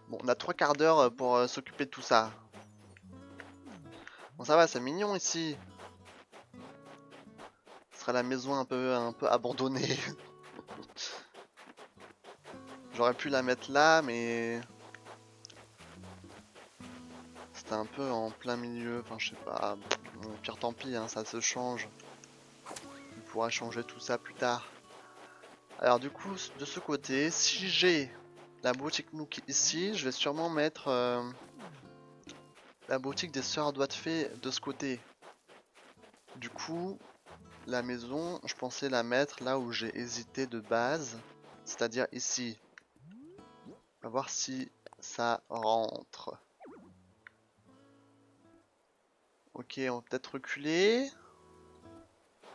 Bon, on a 3 quarts d'heure pour s'occuper de tout ça. Bon, ça va, c'est mignon ici. Ce sera la maison un peu abandonnée. J'aurais pu la mettre là, mais c'était un peu en plein milieu. Enfin, je sais pas. Bon, pire tant pis, hein, ça se change. On pourra changer tout ça plus tard. Alors du coup, de ce côté, si j'ai la boutique Nook ici, je vais sûrement mettre la boutique des sœurs doigts de fée de ce côté. Du coup, la maison, je pensais la mettre là où j'ai hésité de base, c'est-à-dire ici. On va voir si ça rentre. Ok, on va peut-être reculer.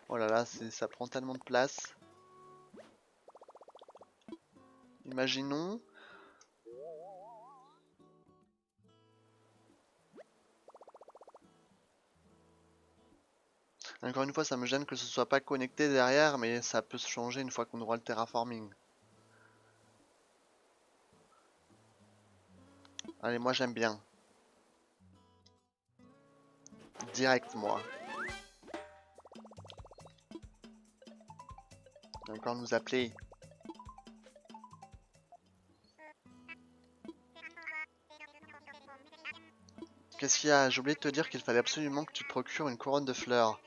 Oh là là, ça prend tellement de place. Imaginons. Encore une fois, ça me gêne que ce soit pas connecté derrière, mais ça peut se changer une fois qu'on aura le terraforming. Allez, moi j'aime bien. Direct, moi. Il va encore nous appeler. Qu'est-ce qu'il y a? J'ai oublié de te dire qu'il fallait absolument que tu te procures une couronne de fleurs.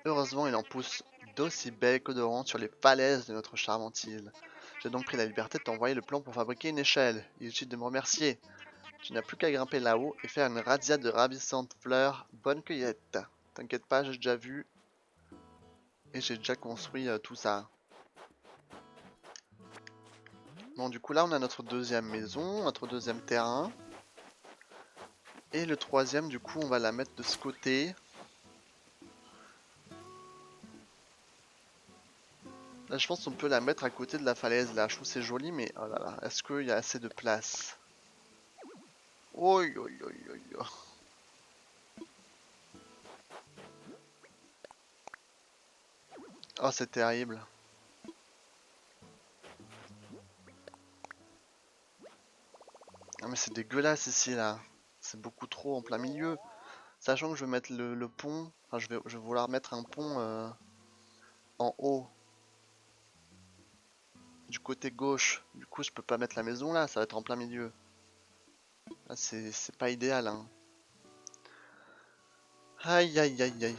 Heureusement, il en pousse d'aussi belles qu'odorantes sur les falaises de notre charmante île. J'ai donc pris la liberté de t'envoyer le plan pour fabriquer une échelle. Il est utile de me remercier. Tu n'as plus qu'à grimper là-haut et faire une razzia de ravissantes fleurs. Bonne cueillette. T'inquiète pas, j'ai déjà vu. Et j'ai déjà construit tout ça. Bon, du coup, là, on a notre deuxième maison, notre deuxième terrain. Et le troisième, du coup, on va la mettre de ce côté. Là, je pense qu'on peut la mettre à côté de la falaise, là. Je trouve c'est joli, mais oh là là, est-ce qu'il y a assez de place? Oi, oi, oi, oi, oi. Oh, c'est terrible. Ah, mais c'est dégueulasse ici, là. C'est beaucoup trop en plein milieu. Sachant que je vais mettre le pont. Enfin, je vais vouloir mettre un pont en haut. Du côté gauche. Du coup, je peux pas mettre la maison là, ça va être en plein milieu. Là, c'est pas idéal, hein. Aïe, aïe, aïe, aïe.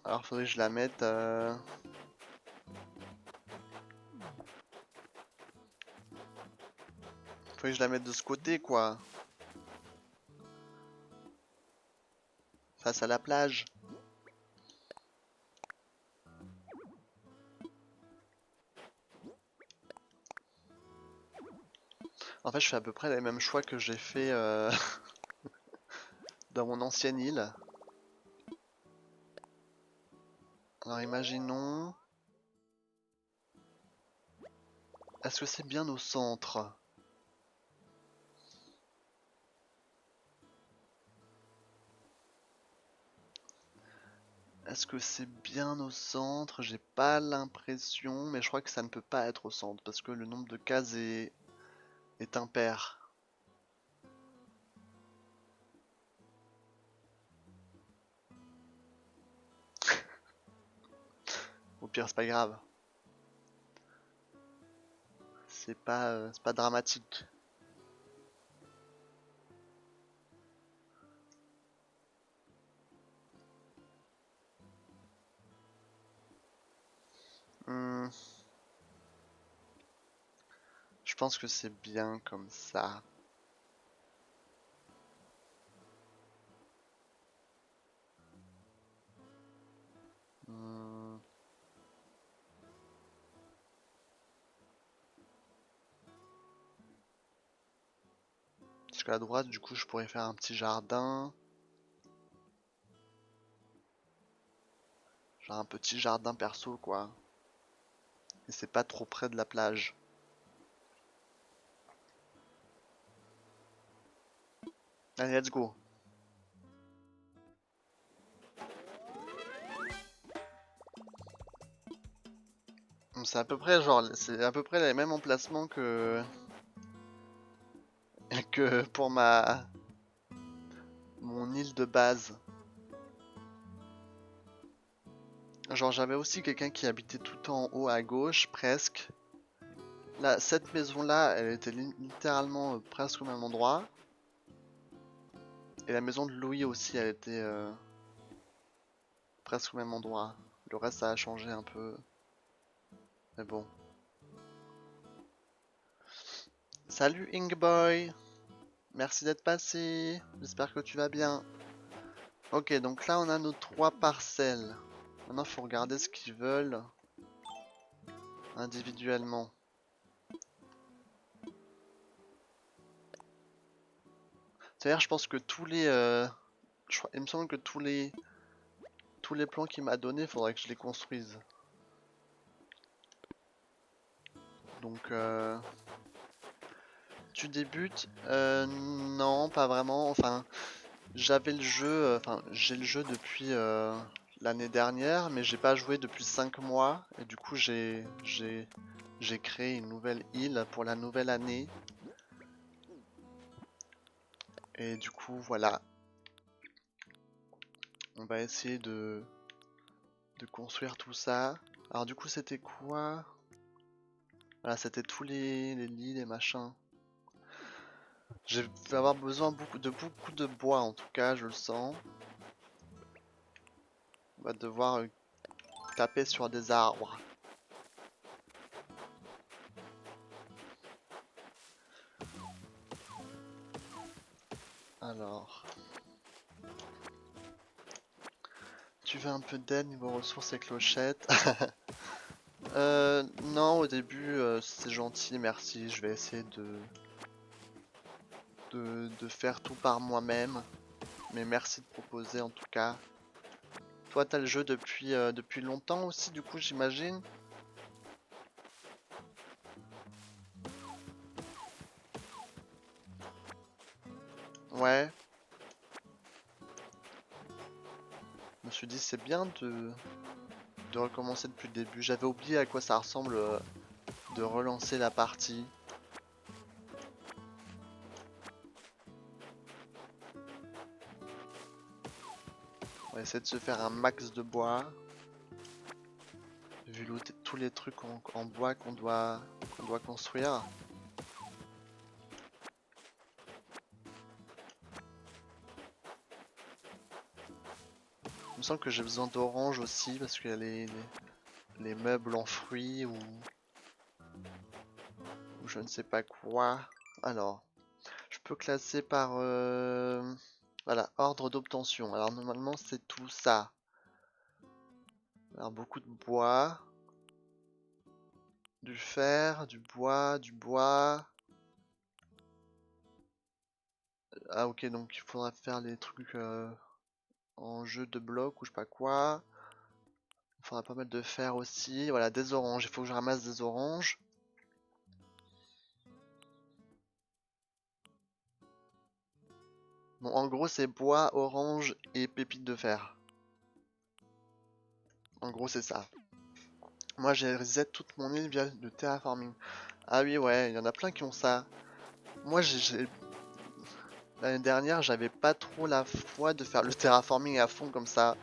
Alors, faudrait que je la mette. Faudrait que je la mette de ce côté, quoi. Face à la plage. En fait, je fais à peu près les mêmes choix que j'ai fait dans mon ancienne île. Alors, imaginons. Est-ce que c'est bien au centre? Est-ce que c'est bien au centre? J'ai pas l'impression, mais je crois que ça ne peut pas être au centre parce que le nombre de cases est impair. Au pire, c'est pas grave. C'est pas dramatique. Hmm, je pense que c'est bien comme ça. Hmm, parce qu'à droite, du coup, je pourrais faire un petit jardin. Genre un petit jardin perso, quoi. Et c'est pas trop près de la plage. Allez, let's go. C'est à peu près genre, c'est à peu près les mêmes emplacements que pour mon île de base. Genre j'avais aussi quelqu'un qui habitait tout en haut à gauche, presque. Là, cette maison-là, elle était littéralement presque au même endroit. Et la maison de Louis aussi, elle était presque au même endroit. Le reste, ça a changé un peu. Mais bon. Salut Ingboy! Merci d'être passé. J'espère que tu vas bien. Ok, donc là, on a nos 3 parcelles. Maintenant, faut regarder ce qu'ils veulent individuellement. C'est-à-dire, je pense que tous les... il me semble que tous les plans qu'il m'a donné, faudrait que je les construise. Donc, tu débutes? Non, pas vraiment. Enfin, j'avais le jeu, enfin, j'ai le jeu depuis l'année dernière, mais j'ai pas joué depuis 5 mois. Et du coup, j'ai créé une nouvelle île pour la nouvelle année. Et du coup, voilà. On va essayer de construire tout ça. Alors du coup, c'était quoi? Voilà, c'était tous les lits, les machins. Je vais avoir besoin beaucoup de bois, en tout cas, je le sens. On va devoir taper sur des arbres. Alors... Tu veux un peu d'aide niveau ressources et clochettes? Non, au début, c'est gentil, merci. Je vais essayer de faire tout par moi-même. Mais merci de proposer en tout cas. Toi, t'as le jeu depuis longtemps aussi, du coup, j'imagine? Ouais. Je me suis dit, c'est bien de recommencer depuis le début. J'avais oublié à quoi ça ressemble de relancer la partie. On va essayer de se faire un max de bois. Vu tous les trucs en bois qu'on doit construire. Il me semble que j'ai besoin d'orange aussi parce qu'il y a les meubles en fruits ou je ne sais pas quoi. Alors, je peux classer par voilà, ordre d'obtention. Alors normalement c'est tout ça. Alors beaucoup de bois, du fer, du bois, du bois. Ah ok, donc il faudra faire les trucs en jeu de blocs ou je sais pas quoi. Il faudra pas mal de fer aussi. Voilà, des oranges. Il faut que je ramasse des oranges. Bon, en gros, c'est bois, orange et pépites de fer. En gros, c'est ça. Moi, j'ai reset toute mon île via le terraforming. Ah oui, ouais, il y en a plein qui ont ça. Moi, l'année dernière, j'avais pas trop la foi de faire le terraforming à fond comme ça.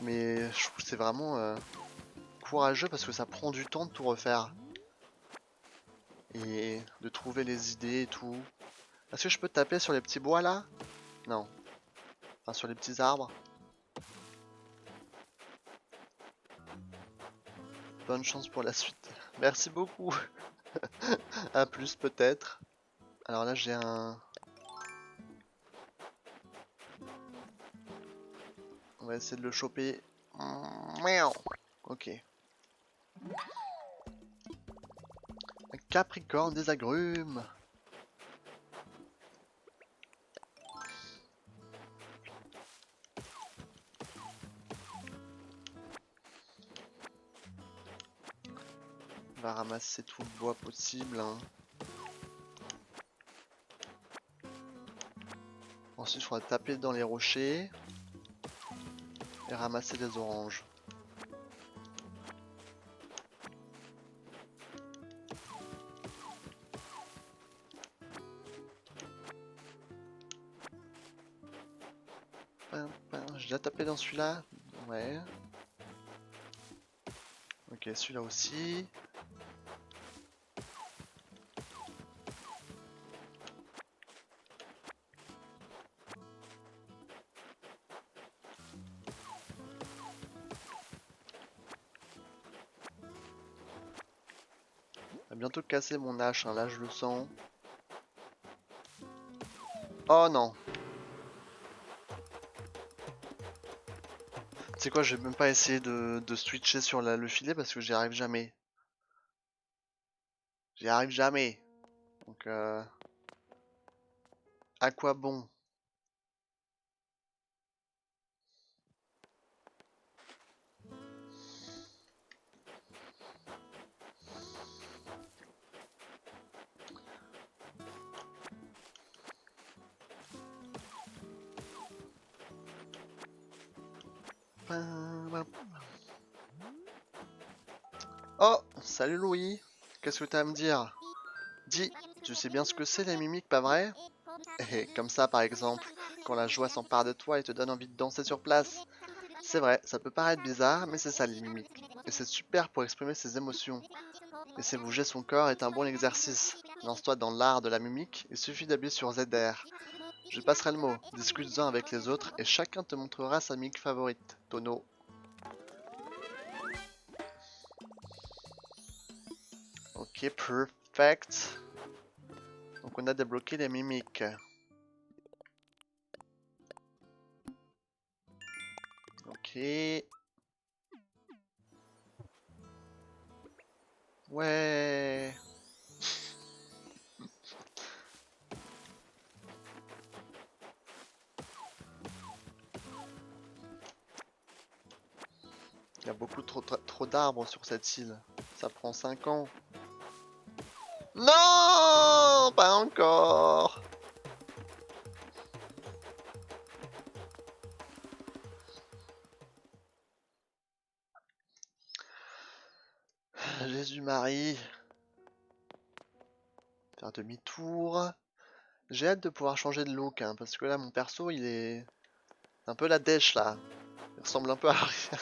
Mais je trouve que c'est vraiment courageux parce que ça prend du temps de tout refaire. Et de trouver les idées et tout. Est-ce que je peux taper sur les petits bois là? Non. Enfin, sur les petits arbres. Bonne chance pour la suite. Merci beaucoup. À plus peut-être. Alors là j'ai un... On va essayer de le choper. Miaou. Ok. Un capricorne des agrumes. On va ramasser tout le bois possible. Hein. Ensuite il faudra taper dans les rochers. Et ramasser des oranges. J'ai déjà tapé dans celui-là. Ouais. Ok, celui-là aussi. Va bientôt casser mon hache, hein, là je le sens. Oh non. Tu sais quoi, je vais même pas essayer de switcher sur le filet parce que j'y arrive jamais. J'y arrive jamais. Donc à quoi bon? Oh, salut Louis. Qu'est-ce que t'as à me dire? Dis, tu sais bien ce que c'est les mimiques, pas vrai? Et comme ça par exemple, quand la joie s'empare de toi et te donne envie de danser sur place. C'est vrai, ça peut paraître bizarre, mais c'est ça les mimiques. Et c'est super pour exprimer ses émotions. Laisser bouger son corps est un bon exercice. Lance-toi dans l'art de la mimique, il suffit d'appuyer sur ZR. Je passerai le mot, discute-en avec les autres et chacun te montrera sa mimique favorite. Tono. Ok, perfect. Donc on a débloqué les mimiques. Ok. Ouais. Il y a beaucoup trop d'arbres sur cette île. Ça prend 5 ans. Non, pas encore. Jésus-Marie. Faire demi-tour. J'ai hâte de pouvoir changer de look, hein, parce que là, mon perso, il est un peu la dèche, là. Il ressemble un peu à rien.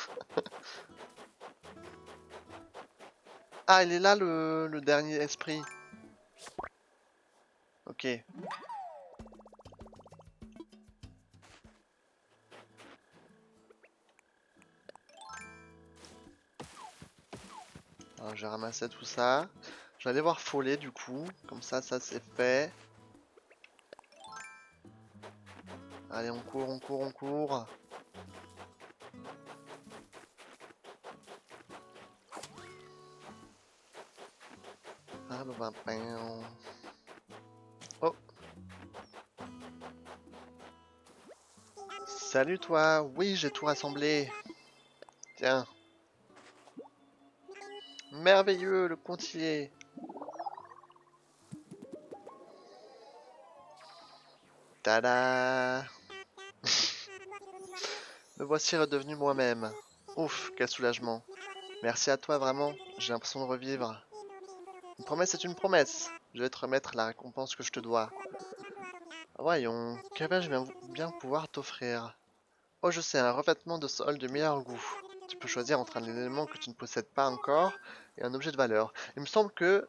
Ah, il est là, le dernier esprit. Ok. Alors, j'ai ramassé tout ça. Je vais aller voir Follet, du coup. Comme ça c'est fait. Allez, on court, on court, on court. Ah, bah, oh. Salut, toi. Oui, j'ai tout rassemblé. Tiens. Merveilleux, le comptier. Tada. Me voici redevenu moi-même. Ouf, quel soulagement. Merci à toi, vraiment. J'ai l'impression de revivre. Une promesse est une promesse. Je vais te remettre la récompense que je te dois. Voyons, que vais-je bien pouvoir t'offrir? Oh, je sais, un revêtement de sol de meilleur goût. Tu peux choisir entre un élément que tu ne possèdes pas encore et un objet de valeur. Il me semble que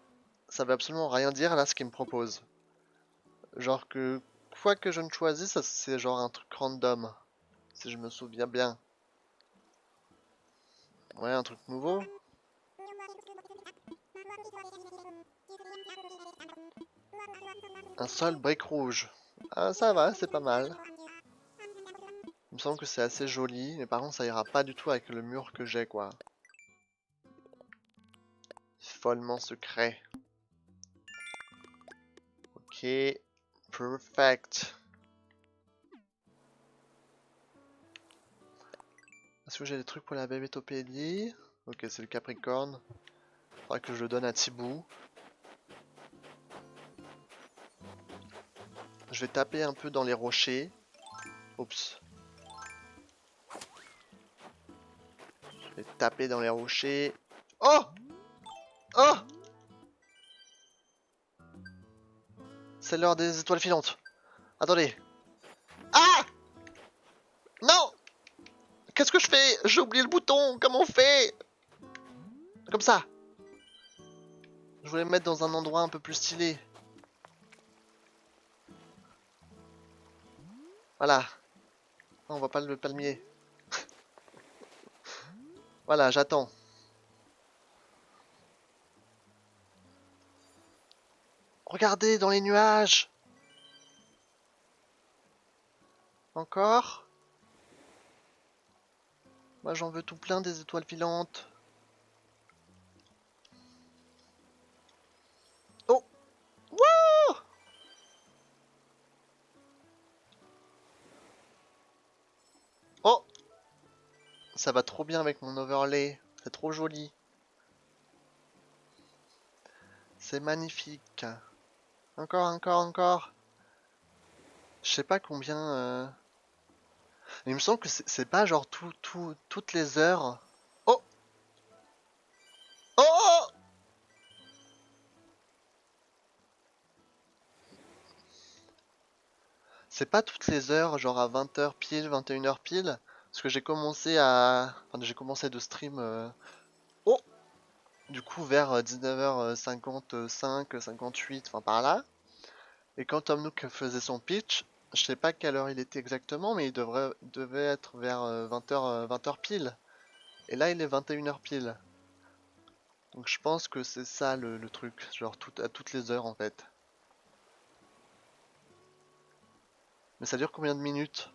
ça veut absolument rien dire là ce qu'il me propose. Genre que quoi que je ne choisisse, c'est genre un truc random. Si je me souviens bien. Ouais, un truc nouveau. Un sol brique rouge. Ah, ça va, c'est pas mal. Il me semble que c'est assez joli, mais par contre ça ira pas du tout avec le mur que j'ai quoi. Follement secret. Ok, perfect. Est-ce que j'ai des trucs pour la bébétopédie? Ok, c'est le Capricorne. Faudra que je le donne à Thibaut. Je vais taper un peu dans les rochers. Oups. Je vais taper dans les rochers. Oh! Oh! C'est l'heure des étoiles filantes. Attendez. Ah! Non! Qu'est-ce que je fais? J'ai oublié le bouton. Comment on fait? Comme ça. Je voulais me mettre dans un endroit un peu plus stylé. Voilà. Non, on voit pas le palmier. Voilà, j'attends. Regardez dans les nuages. Encore? Moi j'en veux tout plein des étoiles filantes. Oh! Wouh! Oh! Ça va trop bien avec mon overlay. C'est trop joli. C'est magnifique. Encore, encore, encore. Je sais pas combien... Il me semble que c'est pas genre toutes les heures. Oh! Oh! Oh! C'est pas toutes les heures, genre à 20h pile, 21h pile. Parce que j'ai commencé à... Enfin, j'ai commencé de stream... Oh! Du coup vers 19h55, 58, enfin par là. Et quand Tom Nook faisait son pitch, je sais pas quelle heure il était exactement, mais devait être vers 20h pile. Et là, il est 21h pile. Donc je pense que c'est ça le truc, genre à toutes les heures en fait. Mais ça dure combien de minutes?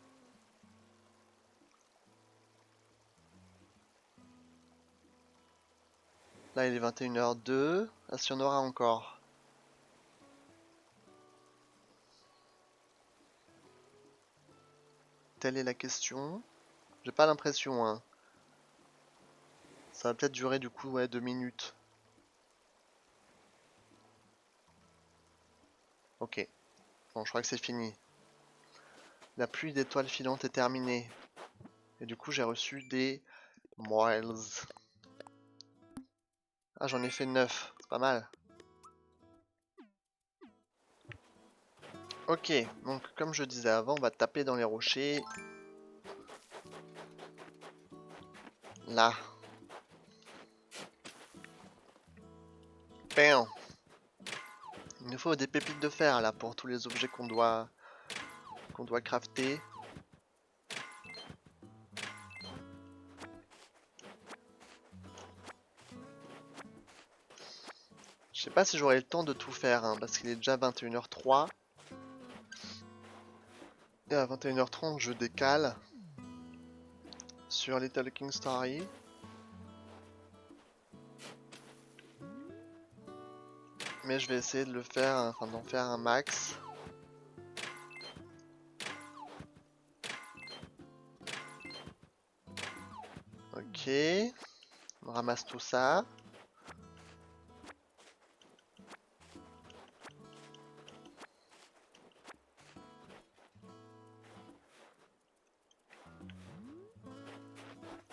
Là il est 21h02. Ah, si on aura encore. Telle est la question. J'ai pas l'impression, hein. Ça va peut-être durer du coup, ouais, 2 minutes. Ok. Bon, je crois que c'est fini. La pluie d'étoiles filantes est terminée. Et du coup, j'ai reçu des miles. Ah, j'en ai fait 9. C'est pas mal. Ok, donc comme je disais avant, on va taper dans les rochers. Là. Bam. Il nous faut des pépites de fer là pour tous les objets qu'on doit crafter. Je sais pas si j'aurai le temps de tout faire, hein, parce qu'il est déjà 21h03. Et à 21h30, je décale sur Little King Story. Mais je vais essayer de le faire, enfin d'en faire un max. Ok. On ramasse tout ça.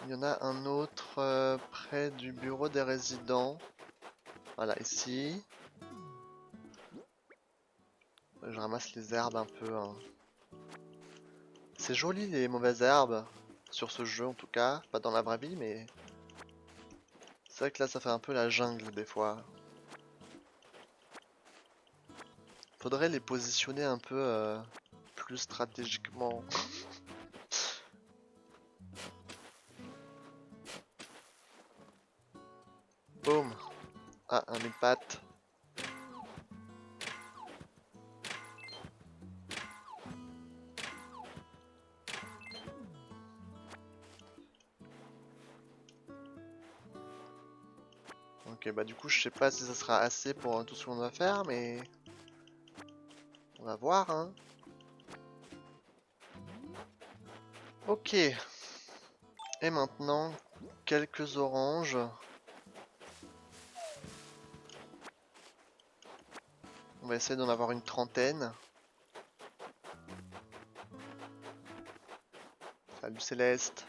Il y en a un autre près du bureau des résidents. Voilà, ici. Je ramasse les herbes un peu, hein. C'est joli les mauvaises herbes. Sur ce jeu en tout cas. Pas dans la vraie vie, mais... C'est vrai que là ça fait un peu la jungle des fois. Faudrait les positionner un peu plus stratégiquement. Boum. Ah, un mille-pattes. Ok, bah du coup je sais pas si ça sera assez pour tout ce qu'on va faire, mais... On va voir, hein. Ok. Et maintenant, quelques oranges. On va essayer d'en avoir une trentaine. Salut Céleste.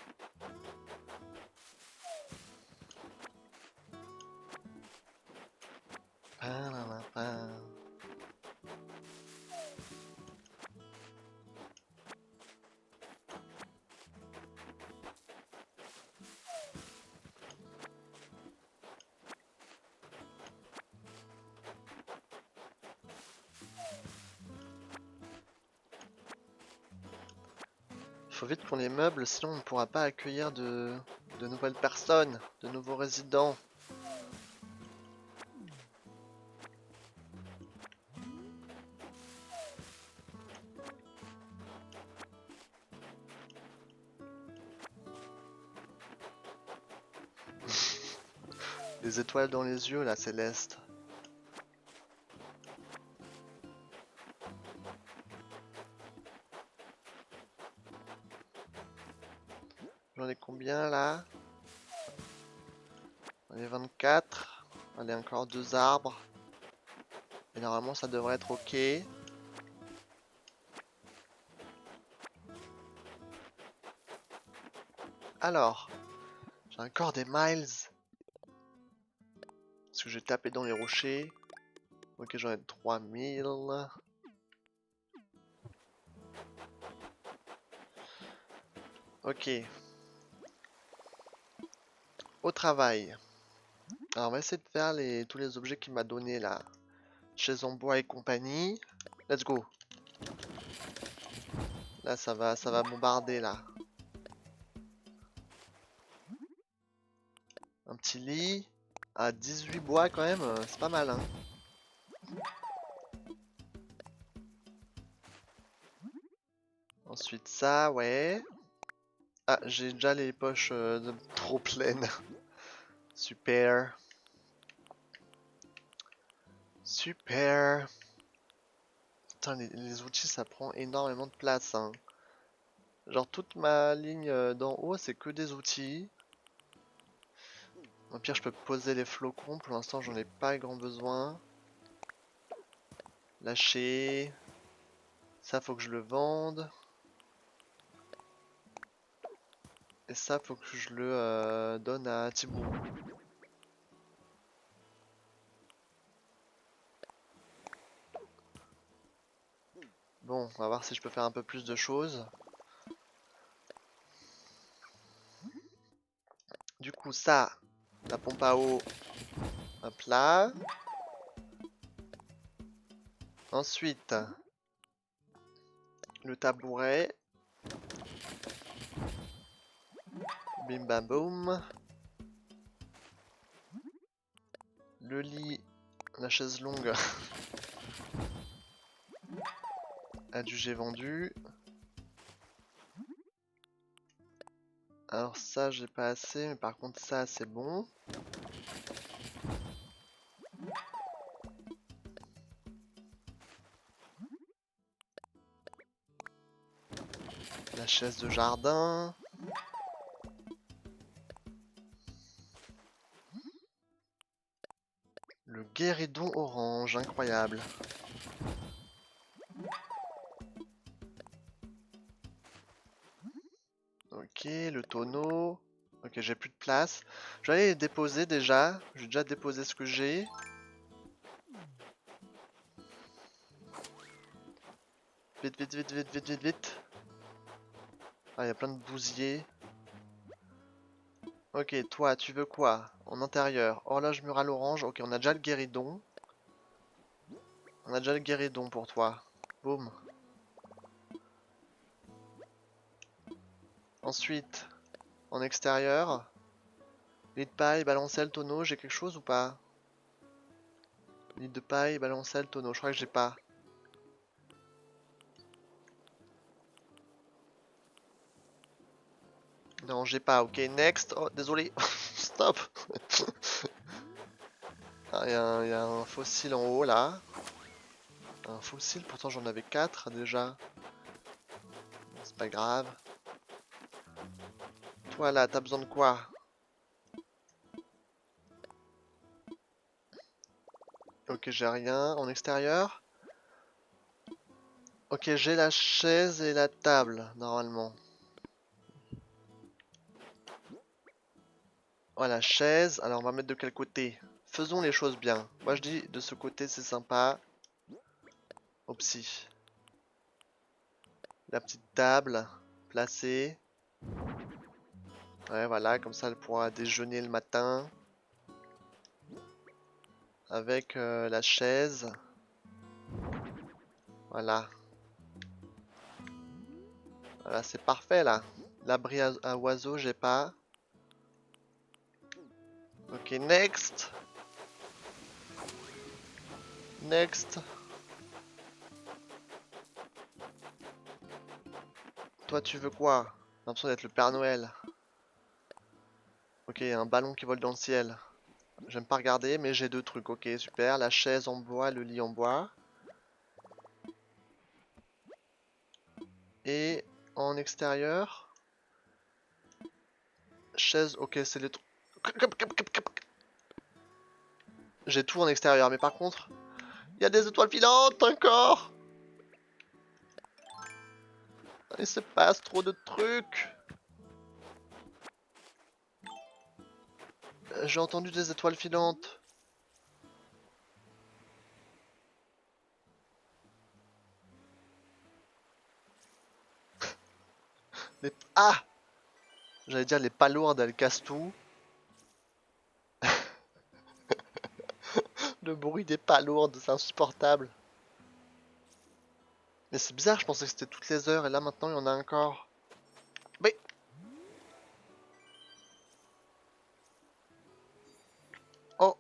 Faut vite qu'on les meuble, sinon on ne pourra pas accueillir de nouvelles personnes, de nouveaux résidents. Des étoiles dans les yeux là, Céleste. J'en ai combien là? J'en ai 24. Allez, encore 2 arbres. Et normalement ça devrait être ok. Alors, j'ai encore des miles. Parce que j'ai tapé dans les rochers. Ok, j'en ai 3000. Ok. Au travail. Alors on va essayer de faire tous les objets qu'il m'a donné là. Chaises en bois et compagnie. Let's go. Là ça va bombarder là. Un petit lit. À 18 bois quand même, c'est pas mal hein. Ensuite ça, ouais. Ah, j'ai déjà les poches trop pleines. Super. Super. Putain, les outils ça prend énormément de place hein. Genre toute ma ligne d'en haut c'est que des outils. Au pire je peux poser les flocons, pour l'instant j'en ai pas grand besoin. Lâcher. Ça faut que je le vende. Et ça faut que je le donne à Thibaut. Bon, on va voir si je peux faire un peu plus de choses. Du coup ça, la pompe à eau, hop là. Ensuite, le tabouret. Bim bam boum. Le lit, la chaise longue. Adjugé vendu. Alors ça j'ai pas assez, mais par contre ça c'est bon. La chaise de jardin. Le guéridon orange, incroyable. Ok, le tonneau. Ok, j'ai plus de place. Je vais aller les déposer déjà. J'ai déjà déposé ce que j'ai. Vite, vite, vite, vite, vite, vite, vite. Ah, il y a plein de bousiers. Ok, toi, tu veux quoi? En intérieur, horloge murale orange. Ok, on a déjà le guéridon. On a déjà le guéridon pour toi. Boum. Ensuite, en extérieur. Lit de paille, balancelle, tonneau, j'ai quelque chose ou pas? Lit de paille, balancelle, tonneau, je crois que j'ai pas. Non, j'ai pas. Ok, next. Oh, désolé. Stop. Ah, il y a un fossile en haut là. Un fossile, pourtant j'en avais 4 déjà. C'est pas grave. Toi là, t'as besoin de quoi? Ok, j'ai rien. En extérieur? Ok, j'ai la chaise et la table, normalement. Voilà, chaise. Alors on va mettre de quel côté? Faisons les choses bien. Moi je dis de ce côté c'est sympa. Opsi. La petite table placée. Ouais, voilà, comme ça elle pourra déjeuner le matin. Avec la chaise. Voilà. Voilà, c'est parfait là. L'abri à oiseaux, j'ai pas. Ok, next. Next. Toi, tu veux quoi? J'ai l'impression d'être le Père Noël. Ok, un ballon qui vole dans le ciel. J'aime pas regarder, mais j'ai deux trucs. Ok, super. La chaise en bois, le lit en bois. Et en extérieur. Chaise, ok, c'est les trucs. J'ai tout en extérieur, mais par contre, il y a des étoiles filantes encore. Il se passe trop de trucs. J'ai entendu des étoiles filantes. Ah! J'allais dire les palourdes, elles cassent tout. Le bruit des palourdes, c'est insupportable. Mais c'est bizarre, je pensais que c'était toutes les heures et là maintenant il y en a encore. Mais oh,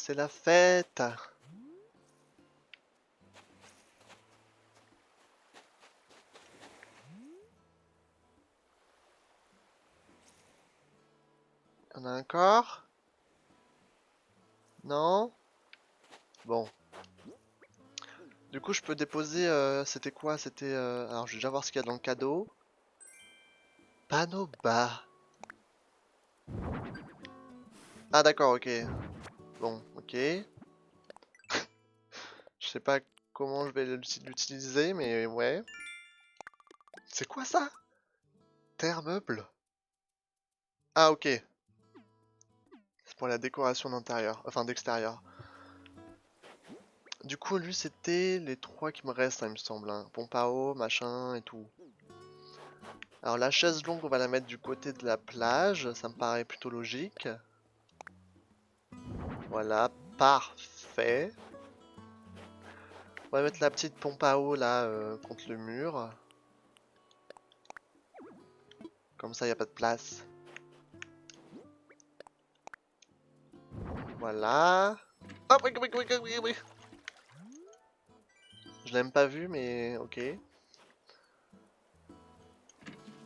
C'est la fête. On a encore? Non? Bon. Du coup, je peux déposer... c'était quoi? C'était... alors, je vais déjà voir ce qu'il y a dans le cadeau. Panneau bas. Ah, d'accord, ok. Bon, ok. Je sais pas comment je vais l'utiliser, mais ouais. C'est quoi ça? Terre meuble? Ah, ok. C'est pour la décoration d'intérieur. Enfin, d'extérieur. Du coup, lui, c'était les trois qui me restent, hein, il me semble. Hein. Pompe à eau, machin et tout. Alors, la chaise longue, on va la mettre du côté de la plage. Ça me paraît plutôt logique. Voilà, parfait. On va mettre la petite pompe à eau là contre le mur. Comme ça, il n'y a pas de place. Voilà. Oh, oui, oui, oui, oui, oui. Je l'ai même pas vu, mais ok.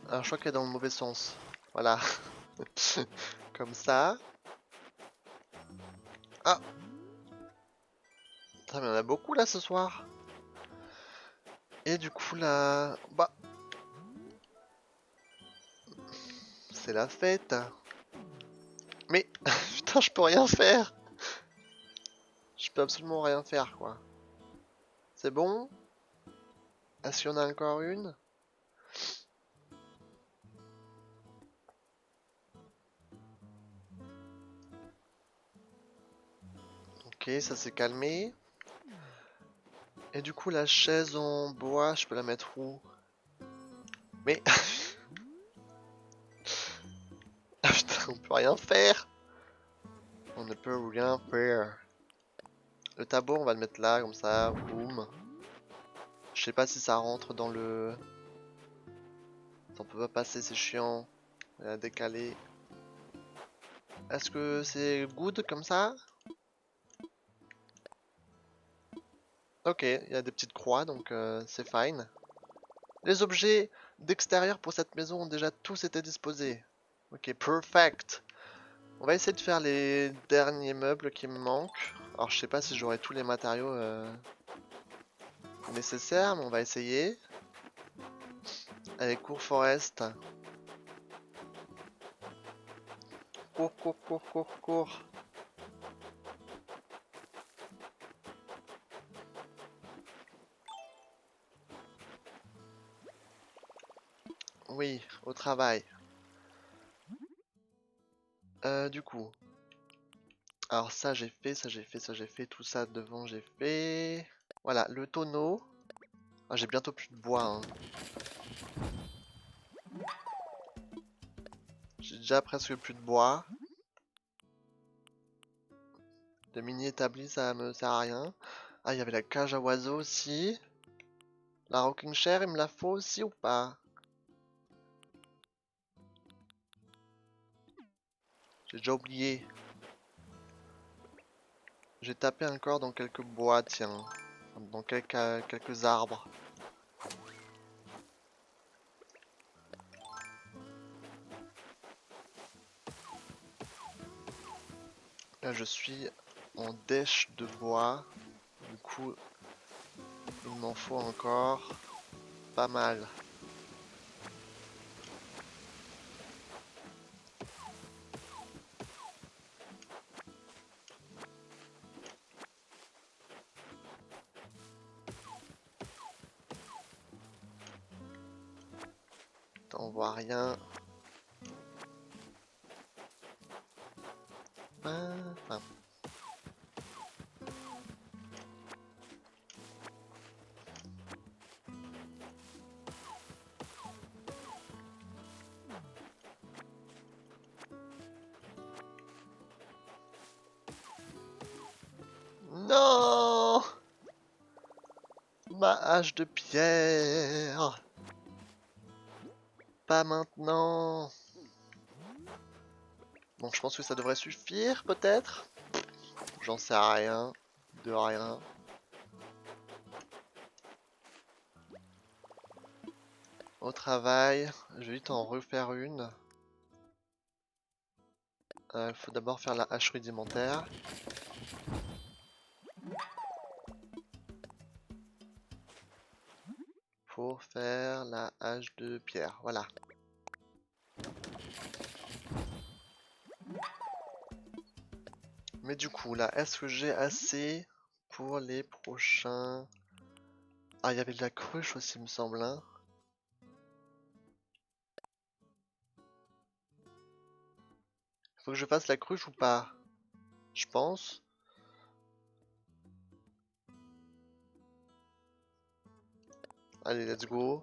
Alors, je crois qu'elle est dans le mauvais sens. Voilà. Comme ça. Ah! Putain, mais il y en a beaucoup là ce soir. Et du coup, là. Bah. C'est la fête. Mais. Putain, je peux rien faire. Je peux absolument rien faire, quoi. C'est bon? Est-ce qu'il y en a encore une? Ok, ça s'est calmé. Et du coup, la chaise en bois, je peux la mettre où? Mais... Ah, putain, on peut rien faire. On ne peut rien faire. Le tableau, on va le mettre là, comme ça. Boum. Je sais pas si ça rentre dans le... On peut pas passer, c'est chiant. On va la décaler. Est-ce que c'est good comme ça? Ok, il y a des petites croix, donc c'est fine. Les objets d'extérieur pour cette maison ont déjà tous été disposés. Ok, perfect. On va essayer de faire les derniers meubles qui me manquent. Alors je sais pas si j'aurai tous les matériaux nécessaires, mais on va essayer. Allez, cours Forest. Cours, cours, cours, cours, cours. Oui, au travail. Du coup. Alors ça j'ai fait, ça j'ai fait, ça j'ai fait, tout ça devant j'ai fait. Voilà, le tonneau. Ah, j'ai bientôt plus de bois. Hein. J'ai déjà presque plus de bois. Le mini établi ça me sert à rien. Ah, il y avait la cage à oiseaux aussi. La rocking chair, il me la faut aussi ou pas? J'ai déjà oublié. J'ai tapé encore dans quelques bois, tiens. Dans quelques arbres. Là, je suis en dèche de bois. Du coup, il m'en faut encore pas mal. T'en vois rien. Enfin. Non! Ma hache de pierre! Pas maintenant! Bon, je pense que ça devrait suffire, peut-être? J'en sais rien. De rien. Au travail, je vais vite en refaire une. Il faut d'abord faire la hache rudimentaire. Pour faire la hache de pierre, voilà. Mais du coup, là, est-ce que j'ai assez pour les prochains... Ah, il y avait de la cruche aussi, il me semble, hein. Faut que je fasse la cruche ou pas? Je pense. Allez, let's go.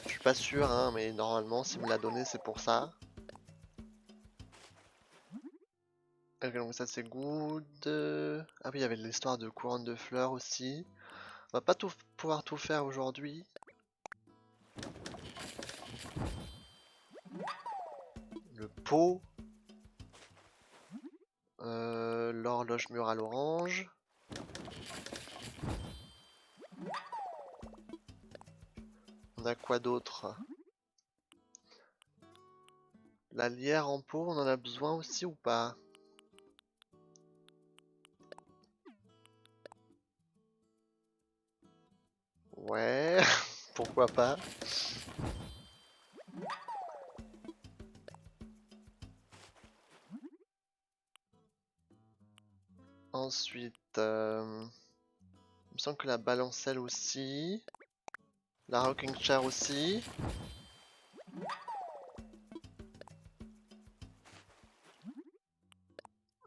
Je suis pas sûr, hein, mais normalement, s'il me l'a donné, c'est pour ça. Ok, donc ça, c'est good. Ah oui, il y avait l'histoire de couronne de fleurs aussi. On va pas pouvoir tout faire aujourd'hui. Le pot. L'horloge murale orange. On a quoi d'autre? La lierre en pot, on en a besoin aussi ou pas? Ouais, pourquoi pas? Ensuite, il me semble que la balancelle aussi. La rocking chair aussi.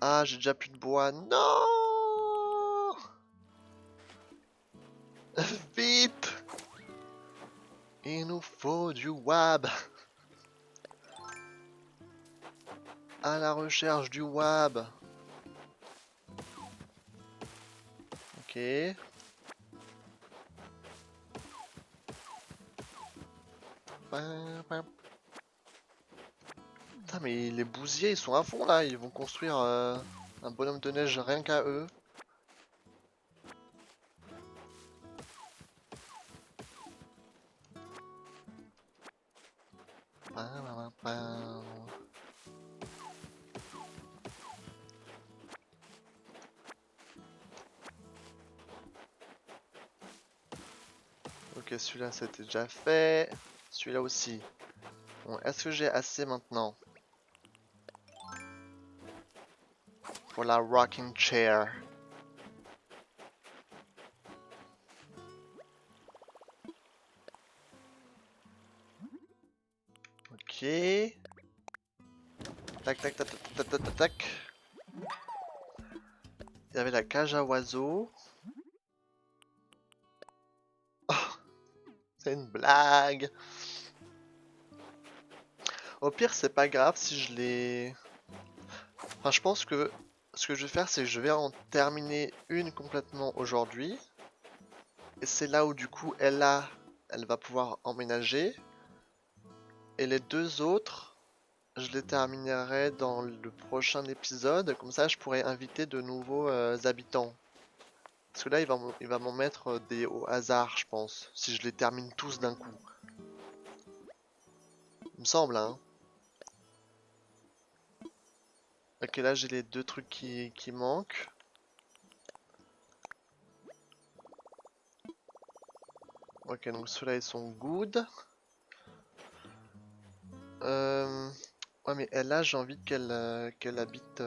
Ah, j'ai déjà plus de bois. Non! Vite! Il nous faut du wab. À la recherche du wab. Ok. Putain, mais les bousiers, ils sont à fond là. Ils vont construire un bonhomme de neige rien qu'à eux. Ok, celui-là c'était déjà fait. Celui-là aussi. Bon, est-ce que j'ai assez maintenant pour la rocking chair? Ok. Tac, tac, tac, tac, tac, tac, tac, tac. Il y avait la cage à oiseaux. Oh, c'est une blague. Au pire, c'est pas grave si je les... Enfin, je pense que ce que je vais faire, c'est que je vais en terminer une complètement aujourd'hui. Et c'est là où, du coup, elle va pouvoir emménager. Et les deux autres, je les terminerai dans le prochain épisode. Comme ça, je pourrai inviter de nouveaux habitants. Parce que là, il va m'en mettre des au hasard, je pense. Si je les termine tous d'un coup. Il me semble, hein. Ok, là, j'ai les deux trucs qui manquent. Ok, donc ceux-là, ils sont good. Ouais, mais elle, là, j'ai envie qu'elle habite...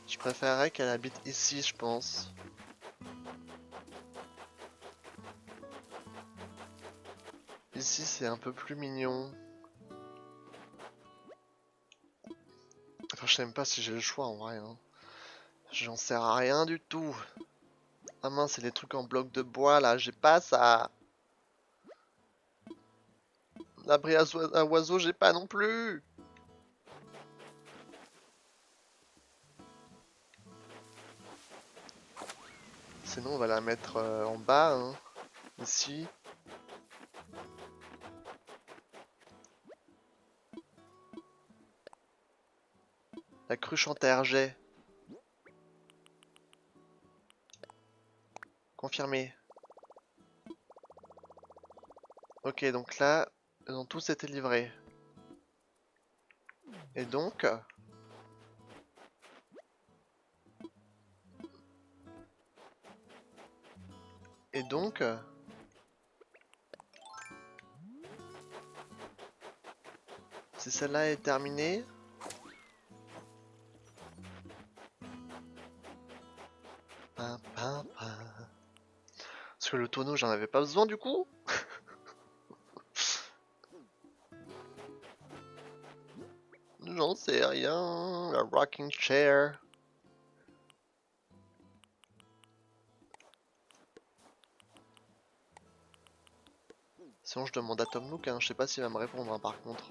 Je préférerais qu'elle habite ici, je pense. Ici, c'est un peu plus mignon. Enfin, je sais même pas si j'ai le choix, en vrai, hein. J'en sais rien du tout. Ah mince, c'est les trucs en bloc de bois, là. J'ai pas ça. L'abri à oiseaux, j'ai pas non plus. Sinon, on va la mettre en bas, hein. Ici. La cruche en terre, j'ai. Confirmé. Ok, donc là, ils ont tous été livrés. Et donc... Et donc... Si celle-là est terminée... Pam, pam, pam. Parce que le tonneau, j'en avais pas besoin du coup. J'en sais rien. La rocking chair. Sinon, je demande à Tom Nook, hein. Je sais pas s'il va me répondre, hein, par contre.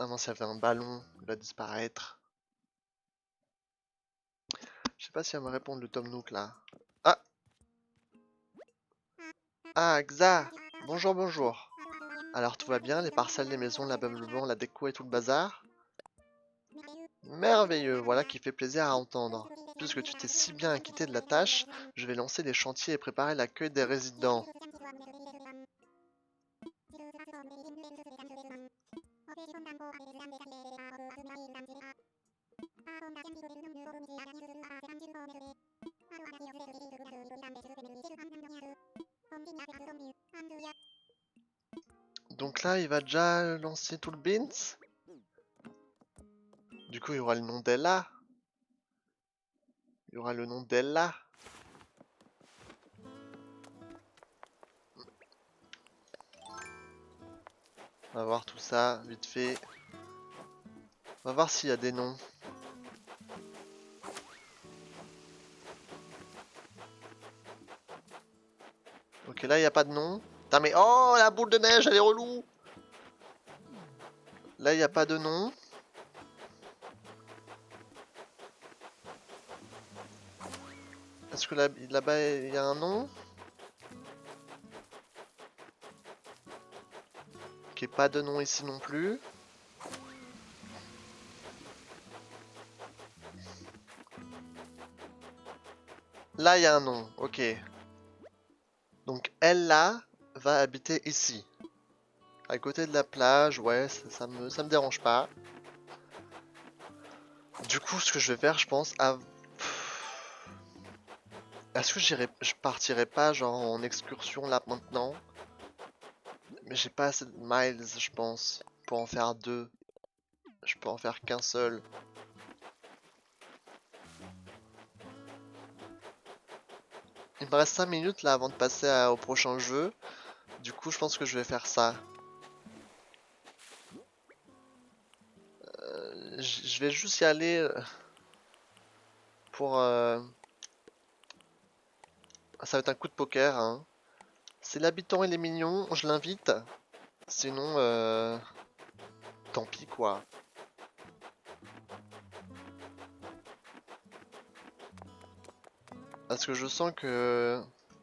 Ah non, s'il y avait un ballon, il va disparaître. Je sais pas s'il va me répondre, le Tom Nook, là. Ah! Ah, Xa! Bonjour, bonjour. Alors, tout va bien? Les parcelles, les maisons, la l'ameublement, la déco et tout le bazar? Merveilleux, voilà qui fait plaisir à entendre. Puisque tu t'es si bien acquitté de la tâche, je vais lancer les chantiers et préparer l'accueil des résidents. Donc là, il va déjà lancer tout le beans. Du coup, il y aura le nom d'Ella. Il y aura le nom d'Ella. On va voir tout ça, vite fait. On va voir s'il y a des noms. Ok, là, il n'y a pas de nom. Putain, mais... Oh, la boule de neige, elle est relou. Là, il n'y a pas de nom. Est-ce que là-bas, il y a un nom? Ok, pas de nom ici non plus. Là, il y a un nom, ok. Donc, elle, là, va habiter ici. À côté de la plage, ouais, ça me dérange pas. Du coup, ce que je vais faire, je pense, est-ce que je partirai pas, genre, en excursion, là, maintenant? Mais j'ai pas assez de miles, je pense, pour en faire deux. Je peux en faire qu'un seul. Il me reste 5 minutes, là, avant de passer au prochain jeu. Du coup, je pense que je vais faire ça. Je vais juste y aller pour... Ça va être un coup de poker, hein. Si l'habitant il est mignon, je l'invite. Sinon, tant pis quoi. Parce que je sens que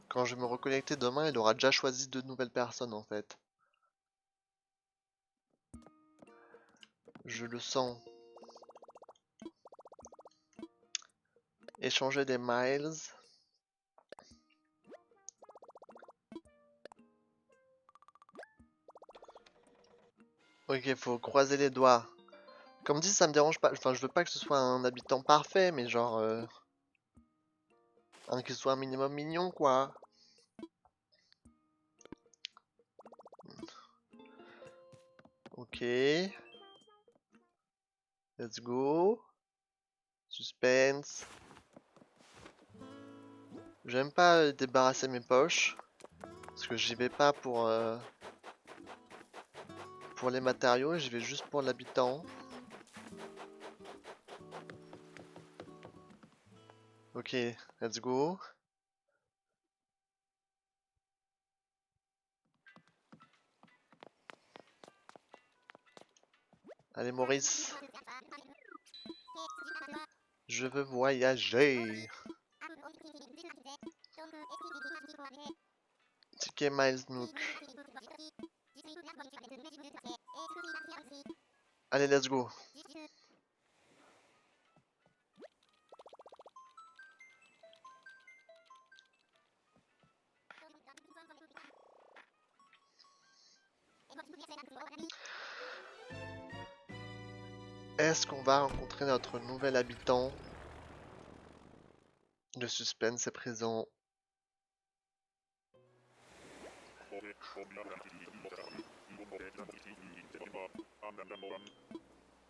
quand je vais me reconnecter demain, il aura déjà choisi de nouvelles personnes en fait. Je le sens. Échanger des miles. Ok, faut croiser les doigts. Comme dit, ça me dérange pas. Enfin, je veux pas que ce soit un habitant parfait, mais genre... un qui soit un minimum mignon, quoi. Ok. Let's go. Suspense. J'aime pas débarrasser mes poches. Parce que j'y vais pas pour les matériaux, j'y vais juste pour l'habitant. Ok, let's go. Allez Maurice, je veux voyager. Ticket Miles Nook. Allez, let's go. Est-ce qu'on va rencontrer notre nouvel habitant? Le suspense est présent.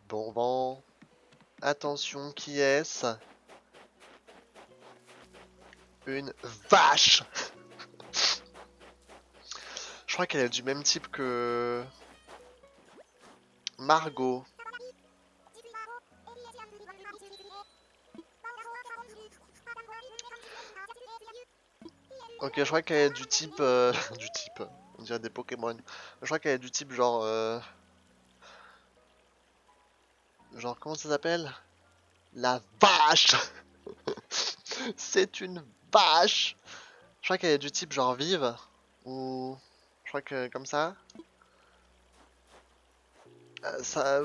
Bon. Attention, qui est-ce? Une vache! Je crois qu'elle est du même type que Margot. Ok, je crois qu'elle est du type... du type... On dirait des Pokémon. Je crois qu'elle est du type genre... Genre, comment ça s'appelle? La vache! C'est une vache! Je crois qu'elle est du type genre vive. Ou... Je crois que comme ça. Ça...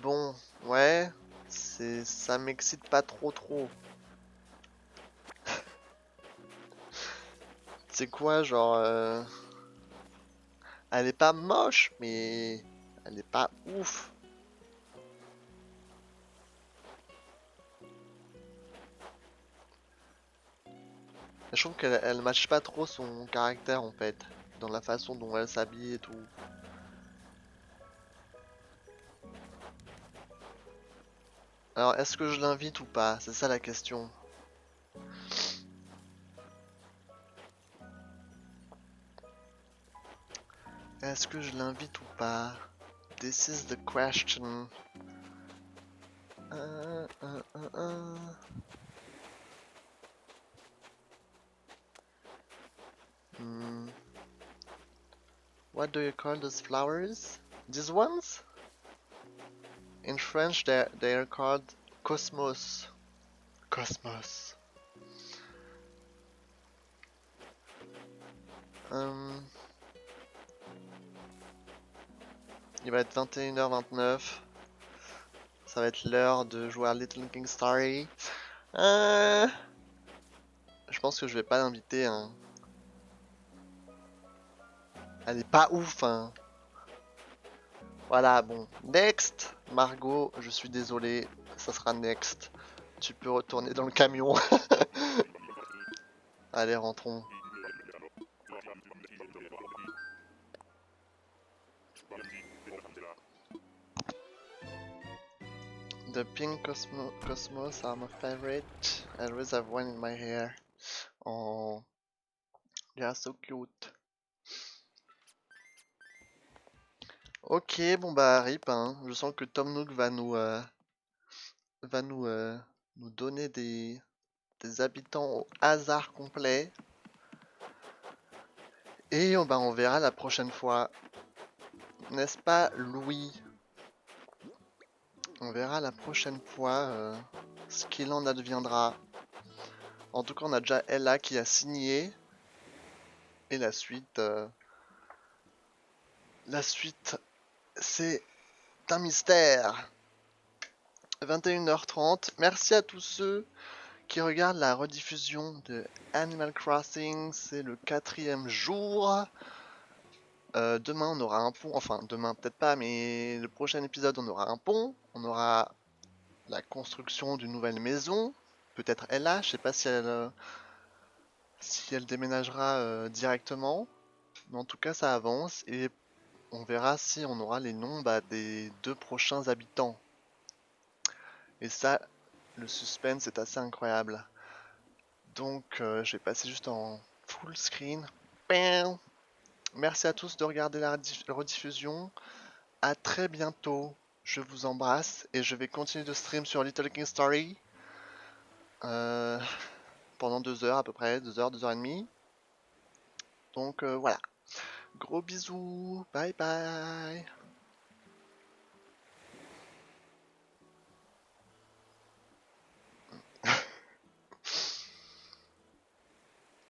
Bon, ouais. Ça m'excite pas trop. C'est quoi, genre... Elle est pas moche, mais... Elle est pas ouf. Je trouve qu'elle matche pas trop son caractère, en fait. Dans la façon dont elle s'habille et tout. Alors, est-ce que je l'invite ou pas? C'est ça la question. Est-ce que je l'invite ou pas? This is the question. Euh, euh, euh, euh. Hmm. What do you call those flowers? These ones? In French, they are called cosmos. Cosmos. Il va être 21h29. Ça va être l'heure de jouer à Little King Story. Je pense que je vais pas l'inviter. Hein. Elle est pas ouf. Hein. Voilà, bon. Next. Margot, je suis désolé. Ça sera next. Tu peux retourner dans le camion. Allez, rentrons. The pink cosmos are my favorite. I always have one in my hair. Oh, they are so cute. Ok, bon bah rip. Hein. Je sens que Tom Nook va nous donner des habitants au hasard complet. Et on verra la prochaine fois. N'est-ce pas, Louis? On verra la prochaine fois ce qu'il en adviendra. En tout cas, on a déjà Ella qui a signé. Et la suite, c'est un mystère. 21h30. Merci à tous ceux qui regardent la rediffusion de Animal Crossing. C'est le 4e jour. Demain, on aura un pont. Enfin, demain, peut-être pas, mais le prochain épisode, on aura un pont. On aura la construction d'une nouvelle maison. Peut-être Ella. Je sais pas si elle déménagera directement. Mais en tout cas, ça avance. Et on verra si on aura les noms des 2 prochains habitants. Et ça, le suspense est assez incroyable. Donc, je vais passer juste en full screen. Bam. Merci à tous de regarder la rediffusion. À très bientôt. Je vous embrasse et je vais continuer de stream sur Little King Story pendant 2 heures à peu près, 2 heures, 2 heures et demie. Donc voilà. Gros bisous. Bye bye.